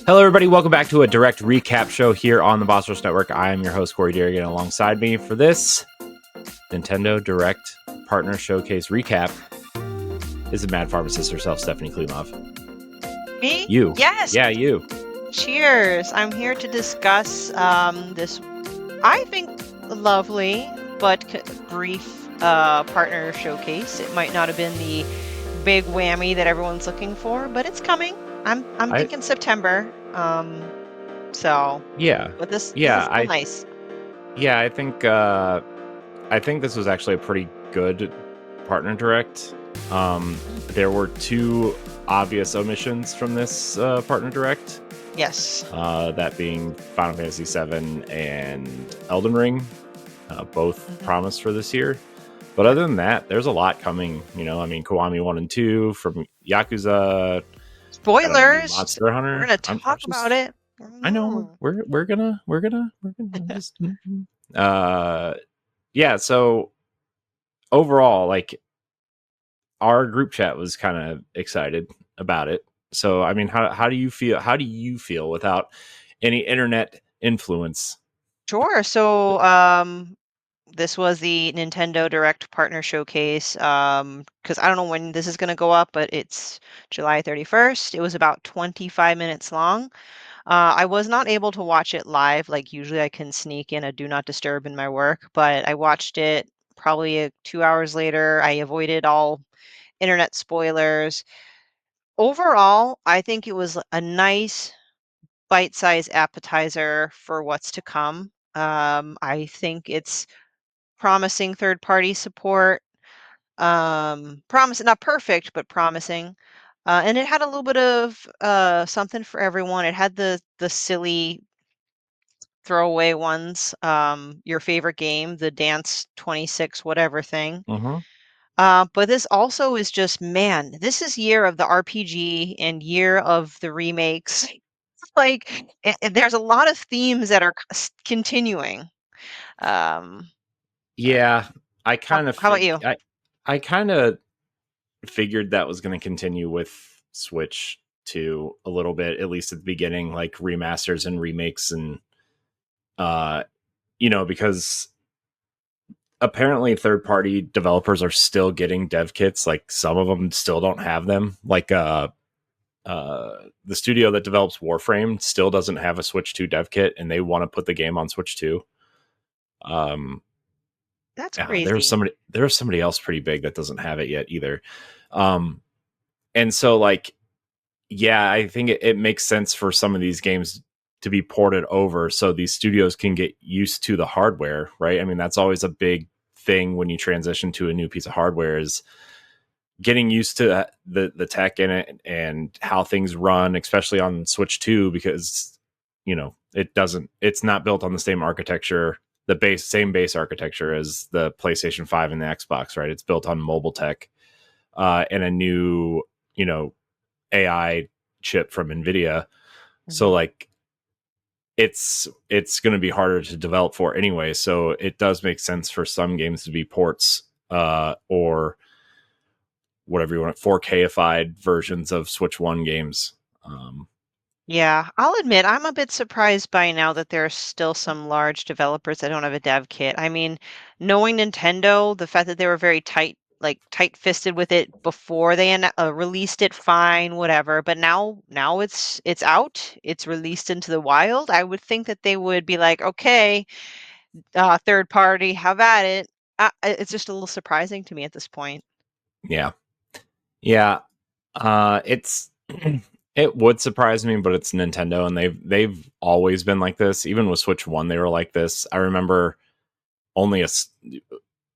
Hello, everybody. Welcome back to a direct recap show here on the Boss Rush Network. I am your host, Corey Dirrig, and alongside me for this Nintendo Direct Partner Showcase recap is the Mad Pharmacist herself, Stephanie Klimov. Me? You. Yes. Yeah, you. Cheers. I'm here to discuss this, I think, lovely but brief partner showcase. It might not have been the big whammy that everyone's looking for, but it's coming. I'm thinking September. So yeah, but this is nice. Yeah, I think this was actually a pretty good partner direct. There were two obvious omissions from this partner direct. Yes. That being Final Fantasy VII and Elden Ring, both promised for this year. But other than that, there's a lot coming. You know, I mean, Kiwami 1 and 2 from Yakuza. Spoilers. Monster Hunter. We're gonna talk about it. I know we're gonna just yeah. So overall, like, our group chat was kind of excited about it. So I mean, how do you feel? How do you feel without any internet influence? Sure. So this was the Nintendo Direct Partner Showcase, because I don't know when this is going to go up, but it's July 31st. It was about 25 minutes long. I was not able to watch it live. Like, usually I can sneak in a do not disturb in my work, but I watched it probably 2 hours later. I avoided all internet spoilers. Overall, I think it was a nice bite-sized appetizer for what's to come. I think it's promising third-party support. Not perfect, but promising. And it had a little bit of something for everyone. It had the silly throwaway ones. Your favorite game, the Dance 26 whatever thing. But this also is just, man, this is year of the RPG and year of the remakes. Like, there's a lot of themes that are continuing. Yeah, I kind of. How about you? I kind of figured that was going to continue with Switch 2 a little bit, at least at the beginning, like remasters and remakes, and you know, because apparently third-party developers are still getting dev kits. Like, some of them still don't have them. Like the studio that develops Warframe still doesn't have a Switch 2 dev kit, and they want to put the game on Switch 2. That's crazy. There's somebody else pretty big that doesn't have it yet either. And so, like, yeah, I think it makes sense for some of these games to be ported over so these studios can get used to the hardware, right? I mean, that's always a big thing when you transition to a new piece of hardware, is getting used to the tech in it and how things run, especially on Switch 2, because, you know, it's not built on the same architecture, same base architecture as the PlayStation 5 and the Xbox, right? It's built on mobile tech and a new, you know, AI chip from NVIDIA. Mm-hmm. So, like, it's going to be harder to develop for anyway. So it does make sense for some games to be ports or whatever you want, 4Kified versions of Switch 1 games. Yeah, I'll admit I'm a bit surprised by now that there are still some large developers that don't have a dev kit. I mean, knowing Nintendo, the fact that they were very tight-fisted with it before they released it, fine, whatever. But now it's out, it's released into the wild. I would think that they would be like, okay, third party, have at it. It's just a little surprising to me at this point. Yeah. It's it would surprise me, but it's Nintendo, and they've always been like this. Even with Switch 1, they were like this. I remember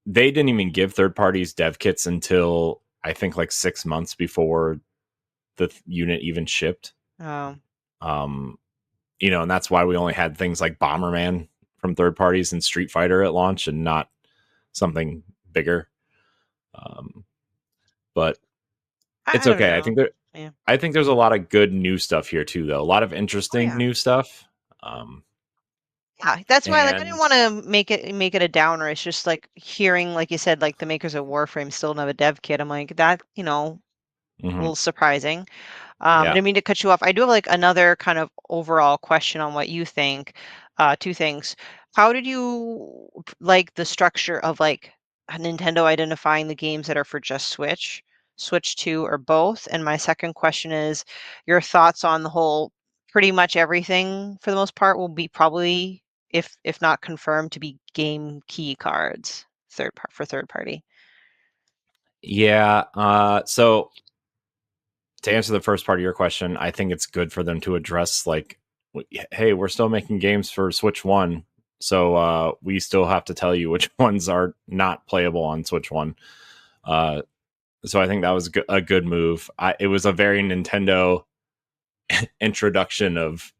they didn't even give third parties dev kits until I think like 6 months before the unit even shipped. Oh. You know, and that's why we only had things like Bomberman from third parties and Street Fighter at launch, and not something bigger. But it's okay. I think there's a lot of good new stuff here too, though. A lot of interesting new stuff. Yeah, that's why like I didn't And want to make it a downer. It's just like hearing, like you said, like the makers of Warframe still don't have a dev kit. I'm like that, a mhm, little surprising. I yeah. didn't mean to cut you off. I do have like another kind of overall question on what you think. Two things. How did you like the structure of like Nintendo identifying the games that are for just Switch, Switch 2, or both? And my second question is your thoughts on the whole pretty much everything for the most part will be probably, if not confirmed, to be game key cards, third party. Yeah. So to answer the first part of your question, I think it's good for them to address like, hey, we're still making games for Switch One, so we still have to tell you which ones are not playable on Switch One. Uh, so I think that was a good move. It was a very Nintendo introduction of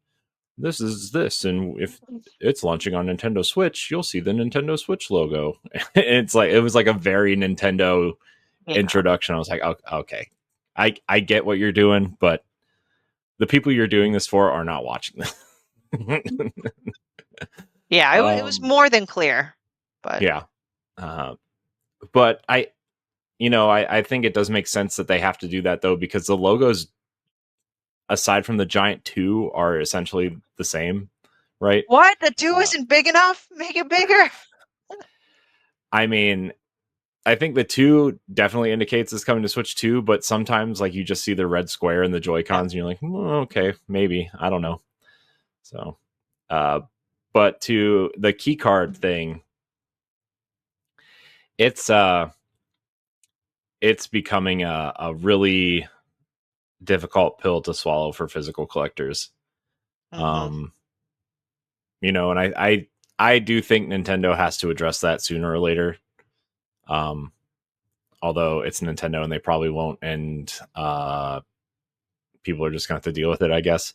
this is this, and if it's launching on Nintendo Switch, you'll see the Nintendo Switch logo. It's like it was like a very Nintendo Yeah. introduction. I was like, okay, I get what you're doing, but the people you're doing this for are not watching this. Yeah, it was um, more than clear, but yeah, uh, but I think it does make sense that they have to do that though, because the logos, aside from the giant two, are essentially the same, right? what? The two Uh, isn't big enough? Make it bigger. I mean, I think the two definitely indicates it's coming to Switch 2, but sometimes like you just see the red square in the Joy Yeah. Cons and you're like, okay, maybe. I don't know. So, uh, but to the key card thing, it's it's becoming a really difficult pill to swallow for physical collectors. Hmm. Um, and I do think Nintendo has to address that sooner or later. Um, although it's Nintendo and they probably won't, and people are just going to have to deal with it, I guess.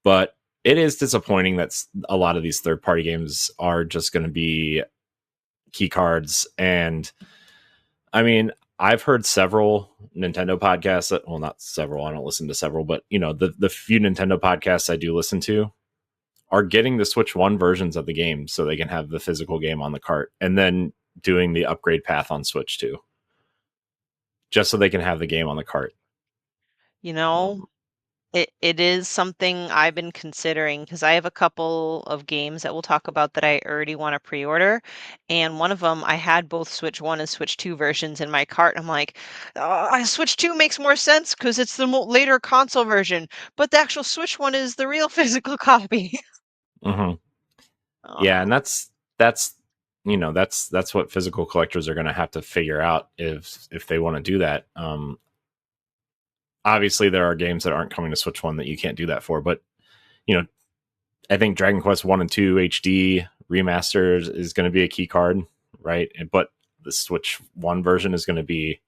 But it is disappointing that a lot of these third party games are just going to be key cards. And I mean, I've heard several Nintendo podcasts that, well, not several, I don't listen to several, but the few Nintendo podcasts I do listen to are getting the Switch 1 versions of the game so they can have the physical game on the cart, and then doing the upgrade path on Switch 2 just so they can have the game on the cart. You know, Um, it is something I've been considering because I have a couple of games that we'll talk about that I already want to pre-order. And one of them, I had both Switch 1 and Switch 2 versions in my cart. I'm like, Switch 2 makes more sense because it's the later console version, but the actual Switch 1 is the real physical copy. mhm. Oh Yeah, no. and that's what physical collectors are going to have to figure out if they want to do that. Obviously, there are games that aren't coming to Switch 1 that you can't do that for, but you know, I think Dragon Quest 1 and 2 HD remasters is going to be a key card, right? But the Switch 1 version is going to be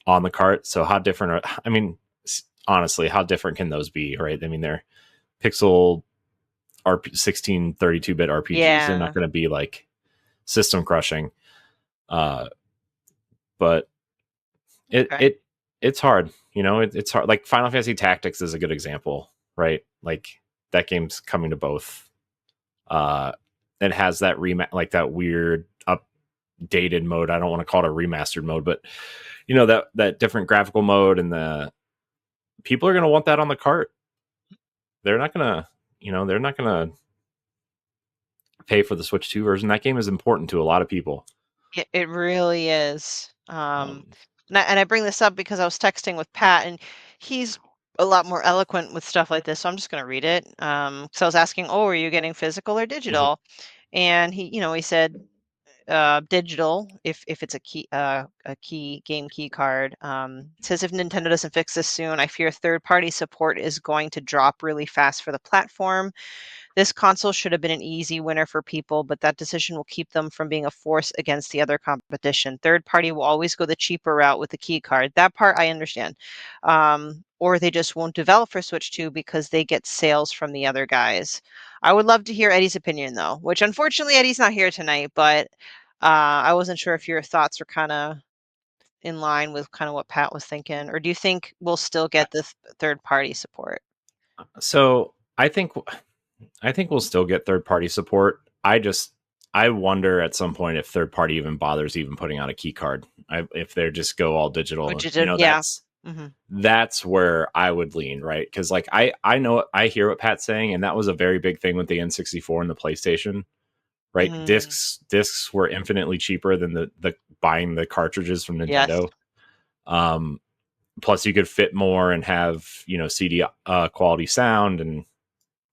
on the cart. So how different are, I mean, honestly, how different can those be, right? I mean, they're pixel 1632-bit RPGs. They're not Yeah. going to be like system crushing. Uh, but it Okay. it it's hard. It's hard. Like Final Fantasy Tactics is a good example, right? Like that game's coming to both. Uh, it has that like that weird updated mode. I don't want to call it a remastered mode, but that different graphical mode, and the people are going to want that on the cart. They're not gonna, they're not gonna pay for the Switch 2 version. That game is important to a lot of people. It really is. Um, And I bring this up because I was texting with Pat, and he's a lot more eloquent with stuff like this. So I'm just going to read it. So I was asking, "Oh, are you getting physical or mhm, digital?" And he said, digital if it's a game key card. It says if Nintendo doesn't fix this soon, I fear third-party support is going to drop really fast for the platform. This console should have been an easy winner for people, but that decision will keep them from being a force against the other competition. Third party will always go the cheaper route with the key card. That part I understand. Or they just won't develop for Switch 2 because they get sales from the other guys. I would love to hear Eddie's opinion though, which unfortunately Eddie's not here tonight, but I wasn't sure if your thoughts were kind of in line with kind of what Pat was thinking, or do you think we'll still get the third party support? so I think I think we'll still get third party support. I wonder at some point if third party even bothers even putting out a key card. If they just go all digital, Which is a, yeah. Mm-hmm. That's where I would lean, right? Because like I know I hear what Pat's saying, and that was a very big thing with the N64 and the PlayStation, right? Mm, Discs were infinitely cheaper than the buying the cartridges from yes. Nintendo. Um, Plus you could fit more and have CD quality sound and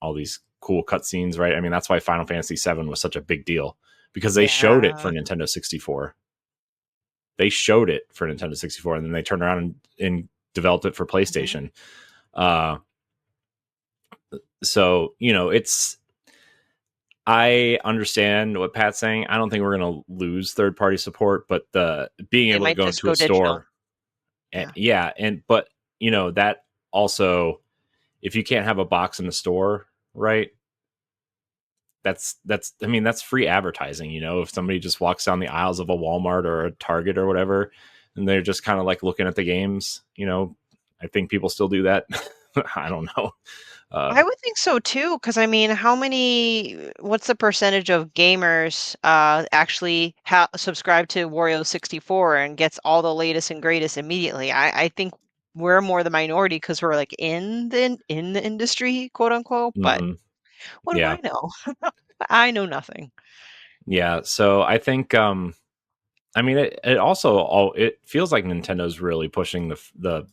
all these cool cutscenes, right? I mean, that's why Final Fantasy VII was such a big deal because they showed it for Yeah. Nintendo 64. They showed it for Nintendo 64, and then they turned around and developed it for Mm-hmm. PlayStation. Uh, so it's I understand what Pat's saying. I don't think we're going to lose third party support, but the being They able to might go just into a go digital. store, Yeah. yeah, and but that also, if you can't have a box in the store, right? That's I mean that's free advertising. If somebody just walks down the aisles of a Walmart or a Target or whatever, and they're just kind of like looking at the games, I think people still do that. I don't know. I would think so too, because I mean, what's the percentage of gamers actually subscribe to Wario 64 and gets all the latest and greatest immediately? I think we're more the minority because we're like in the industry, quote unquote. But hmm what do Yeah, I know? I know nothing. yeah. So I think I mean, it also all it feels like Nintendo's really pushing the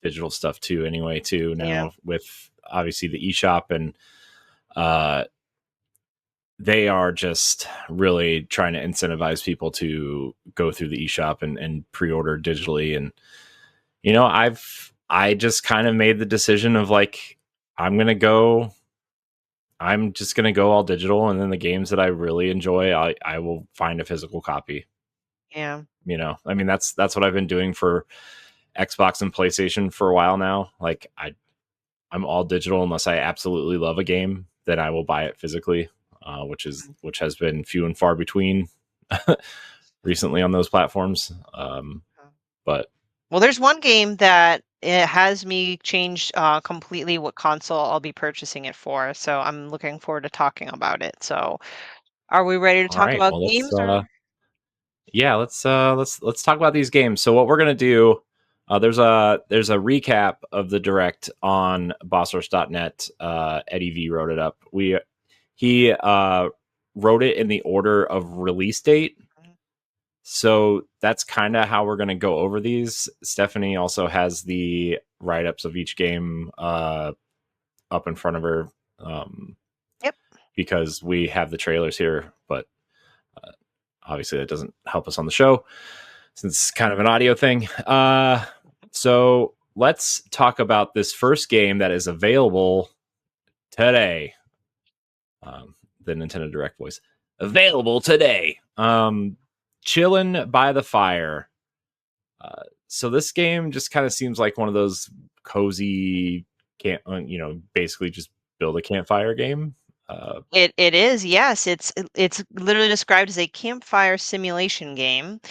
digital stuff too. Anyway, too Yeah. now with obviously the eShop, and uh, they are just really trying to incentivize people to go through the eShop and pre-order digitally. And I just kind of made the decision of like I'm gonna go. I'm just gonna go all digital, and then the games that I really enjoy, I will find a physical copy. Yeah. I mean that's what I've been doing for Xbox and PlayStation for a while now. Like I'm all digital unless I absolutely love a game, then I will buy it physically, which has been few and far between recently on those platforms. But Well, there's one game that it has me change completely what console I'll be purchasing it for. So I'm looking forward to talking about it. So are we ready to all talk right, about well games or? yeah, let's talk about these games. So what we're gonna do, there's a recap of the direct on bossrush.net. Eddie V wrote it up. He wrote it in the order of release date. So that's kind of how we're going to go over these. Stephanie also has the write ups of each game up in front of her, um, Yep. because we have the trailers here, but uh, obviously that doesn't help us on the show since it's kind of an audio thing. So let's talk about this first game that is available today. The Nintendo Direct voice available today. Chillin' by the Fire. So this game just kind of seems like one of those cozy, can't basically just build a campfire game. Uh, It is, yes. It's literally described as a campfire simulation game.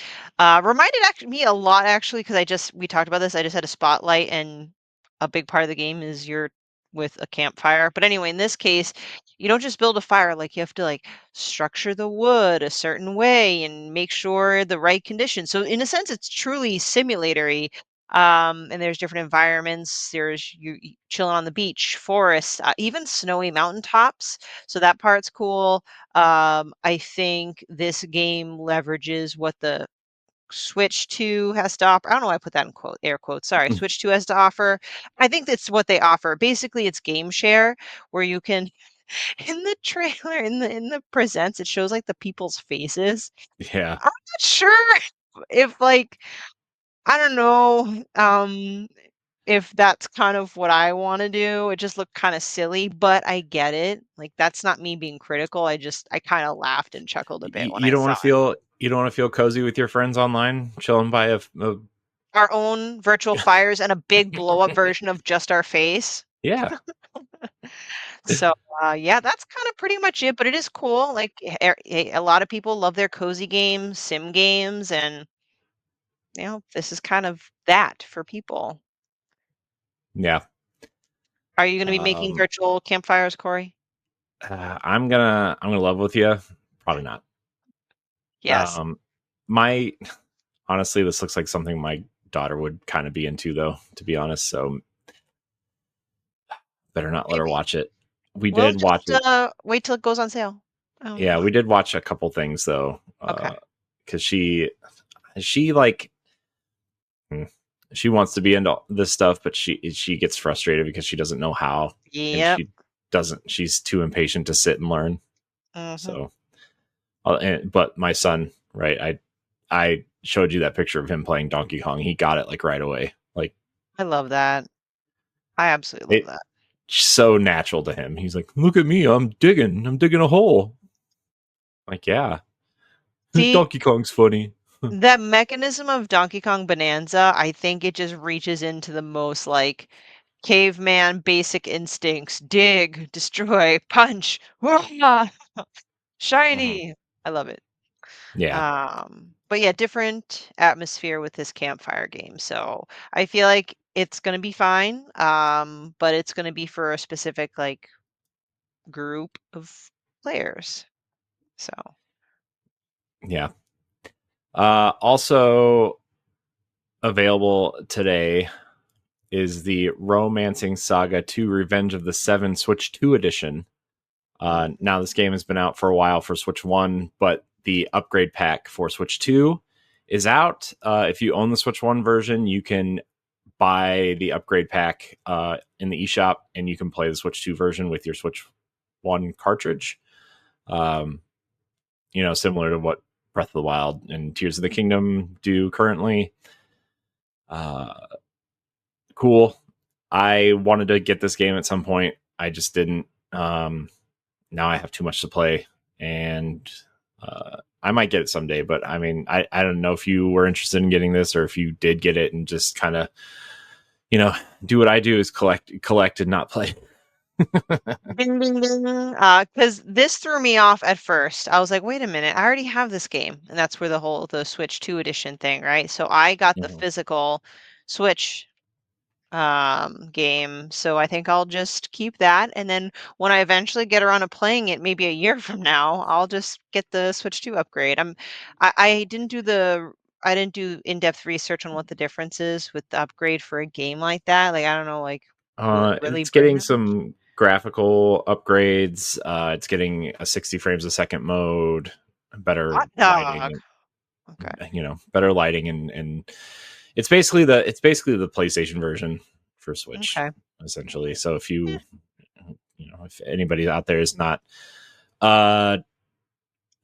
Reminded me a lot actually because we talked about this. I just had a spotlight, and a big part of the game is you're with a campfire. But anyway, in this case, you don't just build a fire, like you have to like structure the wood a certain way and make sure the right conditions. So in a sense, it's truly simulatory. And there's different environments. There's you chilling on the beach, forests, even snowy mountaintops, so that part's cool. I think this game leverages what the Switch 2 has to offer. I don't know why I put that in air quotes. Sorry, Switch 2 has to offer. I think that's what they offer. Basically, it's game share where you can in the trailer, in the presents, it shows like the people's faces. yeah, I'm not sure if like I don't know. If that's kind of what I wanna do. It just looked kinda silly, but I get it. Like, that's not me being critical. I kinda laughed and chuckled a bit when you I don't saw want to it. feel cozy with your friends online, chilling by a Our own virtual fires and a big blow up version of just our face. yeah, So, yeah, that's kinda pretty much it, but it is cool. Like, a lot of people love their cozy games, sim games, and, this is kind of that for people. yeah. Are you gonna be making Um, virtual campfires, Corey? I'm gonna level with you. Probably not. Yes. My honestly, this looks like something my daughter would kind of be into, though. To be honest, so better not let her Maybe. watch it. We We'll did watch just it. wait till it goes on sale. I don't Yeah, know. we did watch a couple things though, Okay. because she like hmm, she wants to be into this stuff, but she gets frustrated because she doesn't know how, and Yep. she's too impatient to sit and learn. Hmm. So, but my son, right? I showed you that picture of him playing Donkey Kong. He got it like right away. Like I love that. I absolutely love it, that. so natural to him. He's like, "Look at me, I'm digging a hole." Like, yeah, See, Donkey Kong's funny. that mechanism of Donkey Kong Bonanza, I think it just reaches into the most like caveman basic instincts: dig, destroy, punch, wah, Mhm. shiny. I love it. Yeah, But yeah, different atmosphere with this campfire game. So I feel like it's gonna be fine. But it's gonna be for a specific like group of players. So yeah. Also available today is the Romancing Saga 2 Revenge of the Seven Switch 2 edition. Now, this game has been out for a while for Switch 1, but the upgrade pack for Switch 2 is out. If you own the Switch 1 version, you can buy the upgrade pack in the eShop, and you can play the Switch 2 version with your Switch 1 cartridge. Um, similar to what Breath of the Wild and Tears of the Kingdom do currently. Uh, cool. I wanted to get this game at some point. I just didn't. Now I have too much to play, and I might get it someday. But I mean, I don't know if you were interested in getting this, or if you did get it and just kind of, you know, do what I do is collect and not play. ding ding ding. Because this threw me off at first. I was like, wait a minute, I already have this game. And that's where the Switch 2 edition thing, right? So I got the Mhm. physical Switch game. So I think I'll just keep that. And then when I eventually get around to playing it, maybe a year from now, I'll just get the Switch 2 upgrade. I didn't do I didn't do in-depth research on what the difference is with the upgrade for a game like that. Like I don't know, like will it really It's bring getting that much? some graphical upgrades. It's getting a 60 frames a second mode, better Hot dog. lighting, Okay. better lighting, and it's basically the PlayStation version for Switch, Okay. essentially. So if you Yeah. if anybody out there is not uh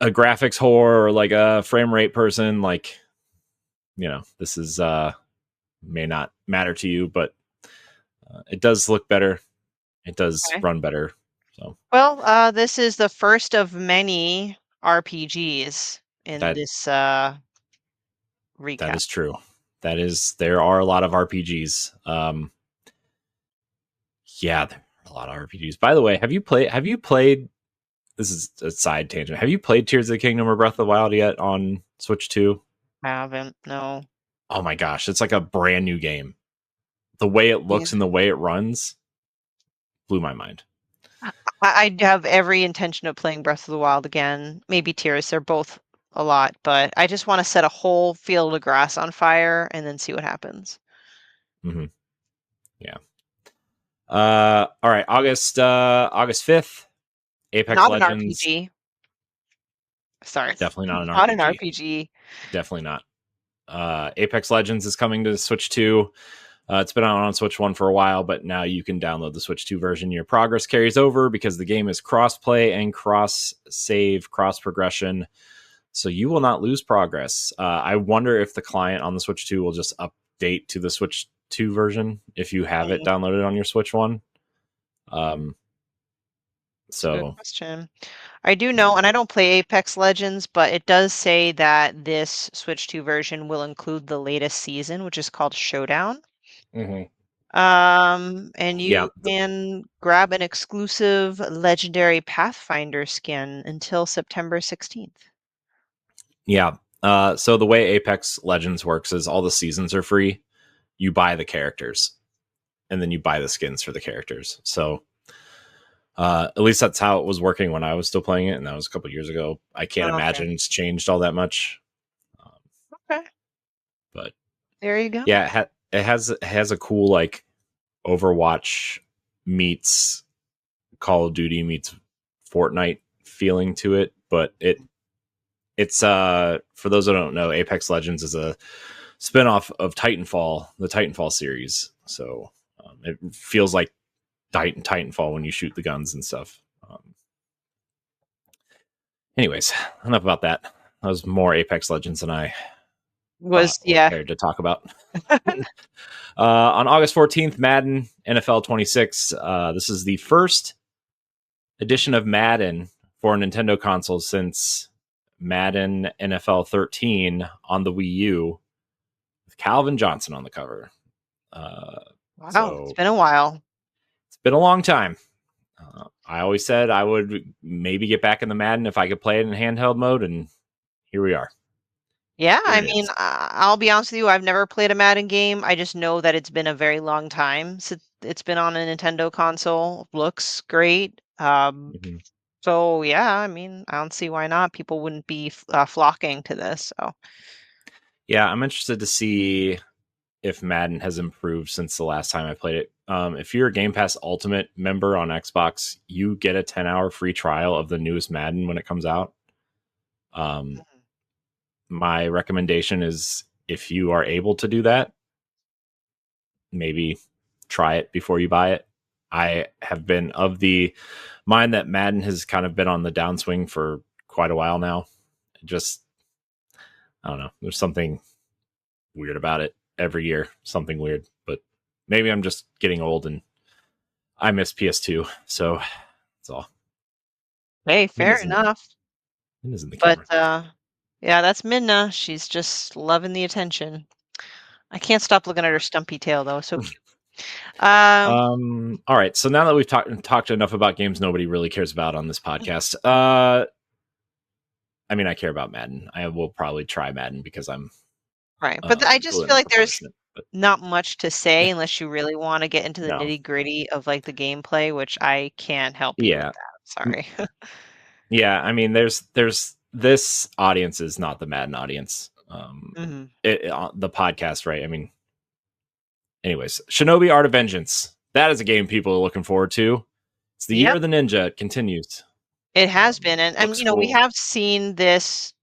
a graphics whore or like a frame rate person, like, this is may not matter to you, but it does look better, it does Okay. run better. So Well, this is the first of many RPGs in that this that recap. is true. There are a lot of RPGs. Yeah, there are a lot of RPGs. By the way, have you played this is a side tangent. Have you played Tears of the Kingdom or Breath of the Wild yet on Switch 2? Haven't, no. Oh my gosh, it's like a brand new game. The way it looks and the way it runs blew my mind. I have every intention of playing Breath of the Wild again. Maybe Tears, they're both a lot, but I just want to set a whole field of grass on fire and then see what happens. Hmm. Yeah. All right, August 5th, Apex Not an Legends. RPG. Sorry. Definitely not an Not an RPG. RPG. Definitely not. Apex Legends is coming to Switch 2. It's been out on Switch 1 for a while, but now you can download the Switch 2 version. Your progress carries over because the game is cross-play and cross-save, cross-progression, so you will not lose progress. I wonder if the client on the Switch 2 will just update to the Switch 2 version if you have it Mm, downloaded on your Switch 1. Um, That's a good so, question. I do yeah. know, and I don't play Apex Legends, but it does say that this Switch 2 version will include the latest season, which is called Showdown. Mhm. And Yeah. you can grab an exclusive legendary Pathfinder skin until September 16th. Yeah. So the way Apex Legends works is all the seasons are free. You buy the characters, and then you buy the skins for the characters. So At least that's how it was working when I was still playing it, and that was a couple years ago. I can't Oh, okay. imagine it's changed all that much. Okay. But There you go. yeah, it has a cool like Overwatch meets Call of Duty meets Fortnite feeling to it, but it's for those that don't know, Apex Legends is a spinoff of Titanfall, the Titanfall series. So it feels like Titanfall when you shoot the guns and stuff. Anyways, enough about that. That was more Apex Legends than I thought or Yeah. cared to talk about. On August 14th, Madden NFL 26. This is the first edition of Madden for a Nintendo console since Madden NFL 13 on the Wii U with Calvin Johnson on the cover. Wow, it's So been a while. it's been a long time. I always said I would maybe get back in the Madden if I could play it in handheld mode, and here we are. Yeah, Here I it mean, is. I'll be honest with you, I've never played a Madden game. I just know that it's been a very long time since it's been on a Nintendo console. Looks great. Mhm. So yeah, I mean, I don't see why not. People wouldn't be flocking to this. So Yeah, I'm interested to see if Madden has improved since the last time I played it. If you're a Game Pass Ultimate member on Xbox, you get a 10-hour free trial of the newest Madden when it comes out. Um, Mhm. my recommendation is if you are able to do that, maybe try it before you buy it. I have been of the mind that Madden has kind of been on the downswing for quite a while now. Just, I don't know. There's something weird about it every year, something weird, but maybe I'm just getting old and I miss PS2. So that's all. Hey, fair Minna's in the, enough. Minna's in the But camera. yeah, that's Minna. She's just loving the attention. I can't stop looking at her stumpy tail though. So cute. Um, All right. So now that we've talked enough about games nobody really cares about on this podcast, I mean, I care about Madden. I will probably try Madden because I'm right. But I just feel glutton like for there's punishment. But not much to say unless you really want to get into the no, nitty-gritty of like the gameplay, which I can't help you with yeah, that. Sorry. yeah. I mean, there's this audience is not the Madden audience. Mhm. The podcast, right? I mean, anyways, Shinobi Art of Vengeance. That is a game people are looking forward to. It's the year Yep, of the ninja. It continues. it has been, and Looks you know we cool. have seen this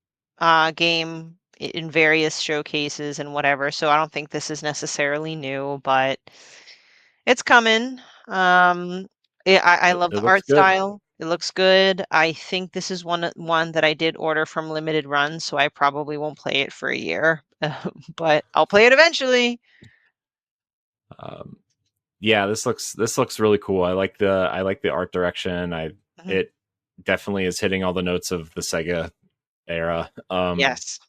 game in various showcases and whatever, so I don't think this is necessarily new, but it's coming. Um, I love It the looks art good. style. It looks good. I think this is one that I did order from limited run, so I probably won't play it for a year, but I'll play it eventually. Um, yeah, this looks really cool. I like the art direction. I Mhm. it definitely is hitting all the notes of the Sega era. Yes.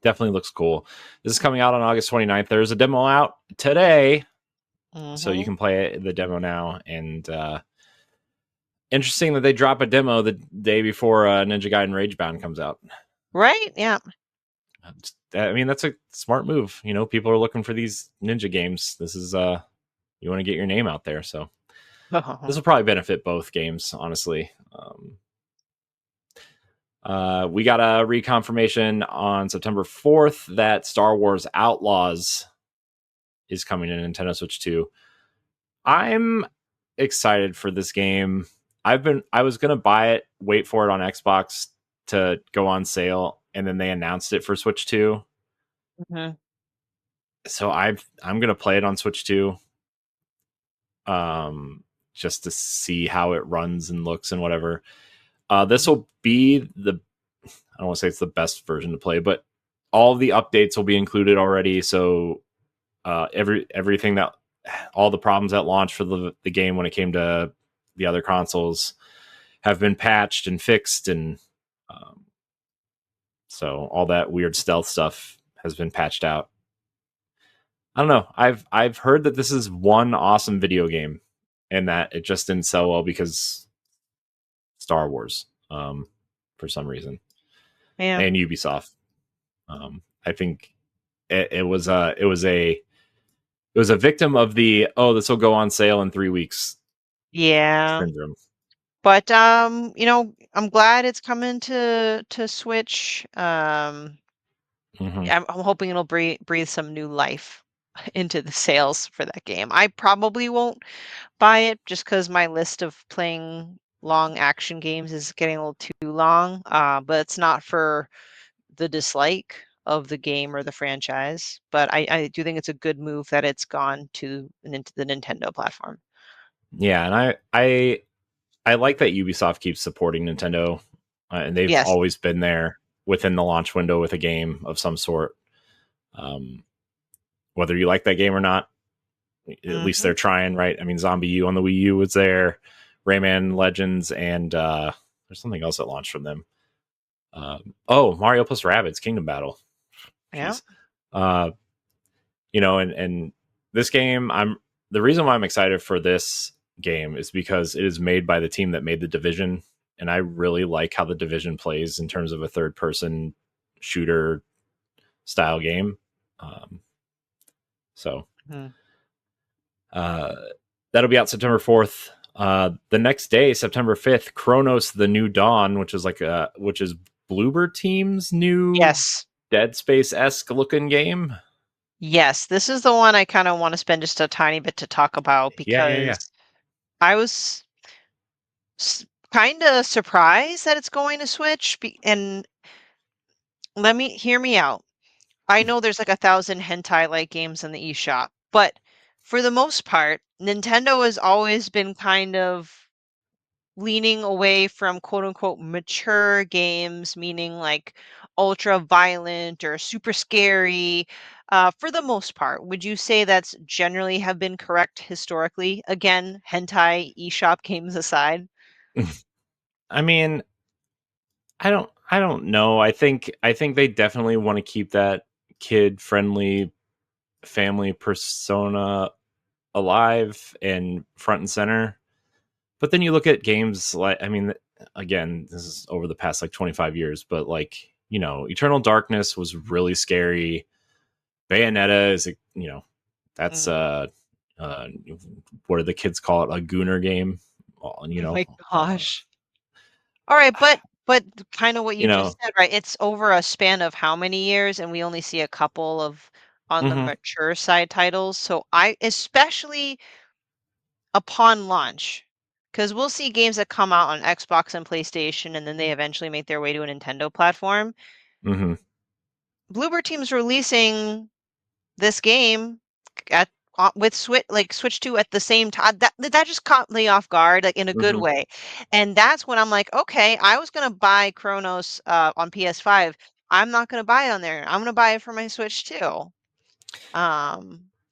Definitely looks cool. This is coming out on August 29th. There's a demo out today, so you Hmm. can play the demo now. And interesting that they drop a demo the day before Ninja Gaiden Ragebound comes out. Right? Yeah. I mean, that's a smart move. You know, people are looking for these ninja games. This is you want to get your name out there. So this will probably benefit both games, honestly. We got a reconfirmation on September 4th that Star Wars Outlaws is coming to Nintendo Switch 2. I'm excited for this game. I was gonna buy it, wait for it on Xbox to go on sale, and then they announced it for Switch 2. Mhm. So I'm gonna play it on Switch 2. Um just to see how it runs and looks and whatever. This will be I don't want to say it's the best version to play, but all the updates will be included already. So everything that all the problems that launched for the game when it came to the other consoles have been patched and fixed, and um, so all that weird stealth stuff has been patched out. I don't know. I've heard that this is one awesome video game, and that it just didn't sell well because Star Wars, for some reason, Yeah. and Ubisoft. I think it was a victim of the, oh, this will go on sale in 3 weeks Yeah. syndrome. But I'm glad it's coming to Switch. Hmm. I'm hoping it'll breathe some new life into the sales for that game. I probably won't buy it just because my list of playing long action games is getting a little too long. But it's not for the dislike of the game or the franchise. But I do think it's a good move that it's gone to the Nintendo platform. Yeah, and I like that Ubisoft keeps supporting Nintendo, and they've Yes. always been there within the launch window with a game of some sort. Um, whether you like that game or not, at least Hmm. they're trying, right? I mean, Zombie U on the Wii U was there, Rayman Legends, and there's something else that launched from them. Mario plus Rabbids Kingdom Battle. Yeah. Jeez. Uh, and this game, I'm the reason why I'm excited for this game is because it is made by the team that made The Division, and I really like how The Division plays in terms of a third person shooter style game. Um, so Hmm. uh, that'll be out September 4th. The next day, September 5th, Cronos: The New Dawn, which is Bloober Team's new Yes. Dead Space esque looking game. Yes, this is the one I kind of want to spend just a tiny bit to talk about Yeah, yeah, yeah. because I was kind of surprised that it's going to Switch. And hear me out. I know there's like 1,000 hentai-like games in the eShop, but for the most part, Nintendo has always been kind of leaning away from quote unquote mature games, meaning like ultra violent or super scary. For the most part, would you say that's generally have been correct historically? Again, hentai eShop games aside. I mean, I don't know. I think they definitely want to keep that kid friendly family persona alive and front and center. But then you look at games like, I mean, again, this is over the past like 25 years, but like, Eternal Darkness was really scary. Bayonetta is, that's Mm. uh what do the kids call it? A gooner game. Well, Oh my gosh. All right, but kind of what you you know, just said, right? It's over a span of how many years, and we only see a couple of on the mhm, mature side titles. So I especially upon launch, because we'll see games that come out on Xbox and PlayStation, and then they eventually make their way to a Nintendo platform. mhm, Bloober Team's releasing this game at with Switch 2 at the same time. That just caught me off guard, like in a good mhm. way. And that's when I'm like, okay, I was gonna buy Chronos on PS5. I'm not gonna buy it on there. I'm gonna buy it for my Switch too.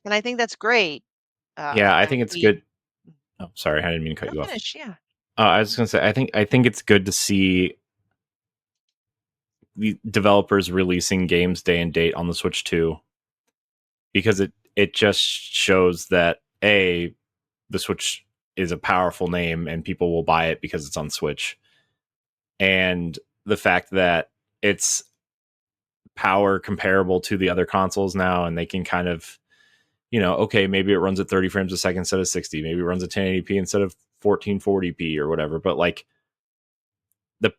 And I think that's great. Yeah, I And think it's we good. Oh, sorry, I didn't mean to cut no you off. finish, yeah. I was just gonna say, I think it's good to see the developers releasing games day and date on the Switch 2, because it just shows that the Switch is a powerful name and people will buy it because it's on Switch, and the fact that it's power comparable to the other consoles now, and they can kind of, okay, maybe it runs at 30 frames a second instead of 60, maybe it runs at 1080p instead of 1440p or whatever, but like the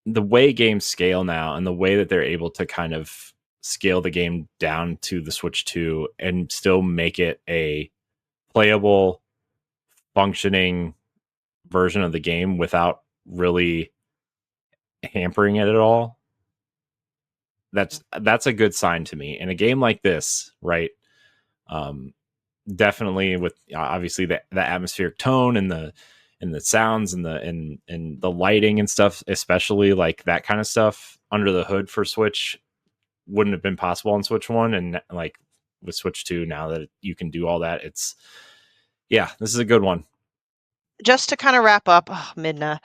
the way games scale now and the way that they're able to kind of scale the game down to the Switch 2 and still make it a playable, functioning version of the game without really hampering it at all. That's a good sign to me. In a game like this, right? Um, Definitely with obviously the atmospheric tone and the sounds and the lighting and stuff, especially like that kind of stuff under the hood for Switch wouldn't have been possible on Switch 1, and like with Switch 2 now that you can do all that, it's yeah, this is a good one. Just to kind of wrap up, oh, Midna,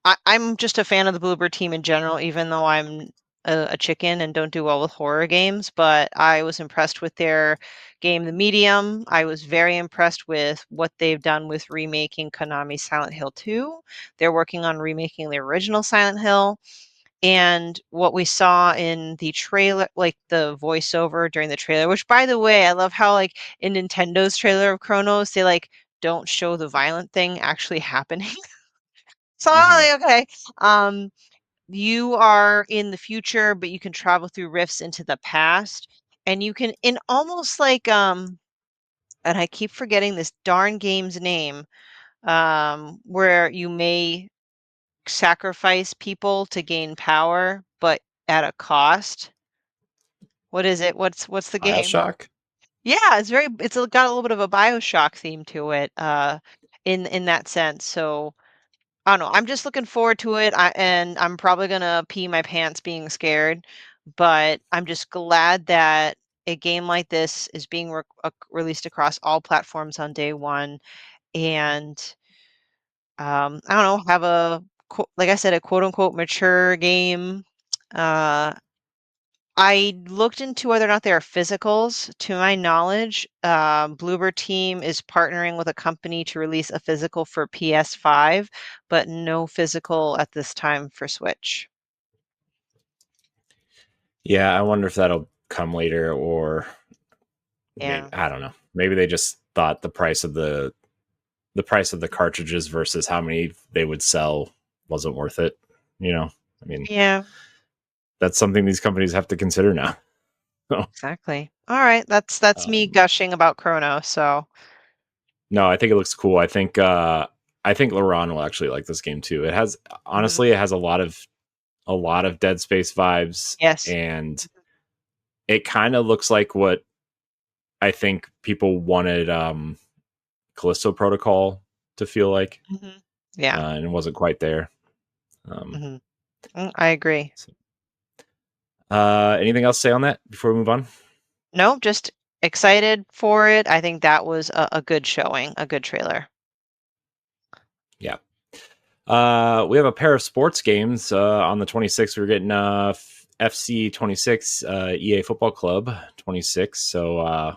I'm just a fan of the Bluebird team in general, even though I'm a chicken and don't do well with horror games. But I was impressed with their game, The Medium. I was very impressed with what they've done with remaking Konami's Silent Hill 2. They're working on remaking the original Silent Hill. And what we saw in the trailer, like the voiceover during the trailer, which by the way, I love how like in Nintendo's trailer of Chronos, they like don't show the violent thing actually happening. So Hmm. I'm like, okay, you are in the future, but you can travel through rifts into the past, and you can in almost like and I keep forgetting this darn game's name, where you may sacrifice people to gain power, but at a cost. What is it? What's the game? BioShock. Yeah, got a little bit of a BioShock theme to it, in that sense. So I don't know. I'm just looking forward to it. And I'm probably gonna pee my pants being scared, but I'm just glad that a game like this is being released across all platforms on day one, and I don't know, have like I said, a quote unquote mature game. Uh, I looked into whether or not there are physicals. To my knowledge, Bloober Team is partnering with a company to release a physical for PS5, but no physical at this time for Switch. Yeah, I wonder if that'll come later, or maybe Yeah. I don't know. Maybe they just thought the price of the cartridges versus how many they would sell wasn't worth it. You know, I mean, Yeah, that's something these companies have to consider now. So, exactly. All right, that's me um, gushing about Chrono, so no, I think it looks cool. I think Laurent will actually like this game too. It has mhm. honestly, it has a lot of Dead Space vibes, Yes. and it kind of looks like what I think people wanted Callisto Protocol to feel like, Mhm. Yeah. and it wasn't quite there. Um, Mhm. I agree. so, anything else to say on that before we move on? No, just excited for it. I think that was a good showing, a good trailer. Yeah. We have a pair of sports games on the 26th. We're getting FC 26, EA Football Club 26. So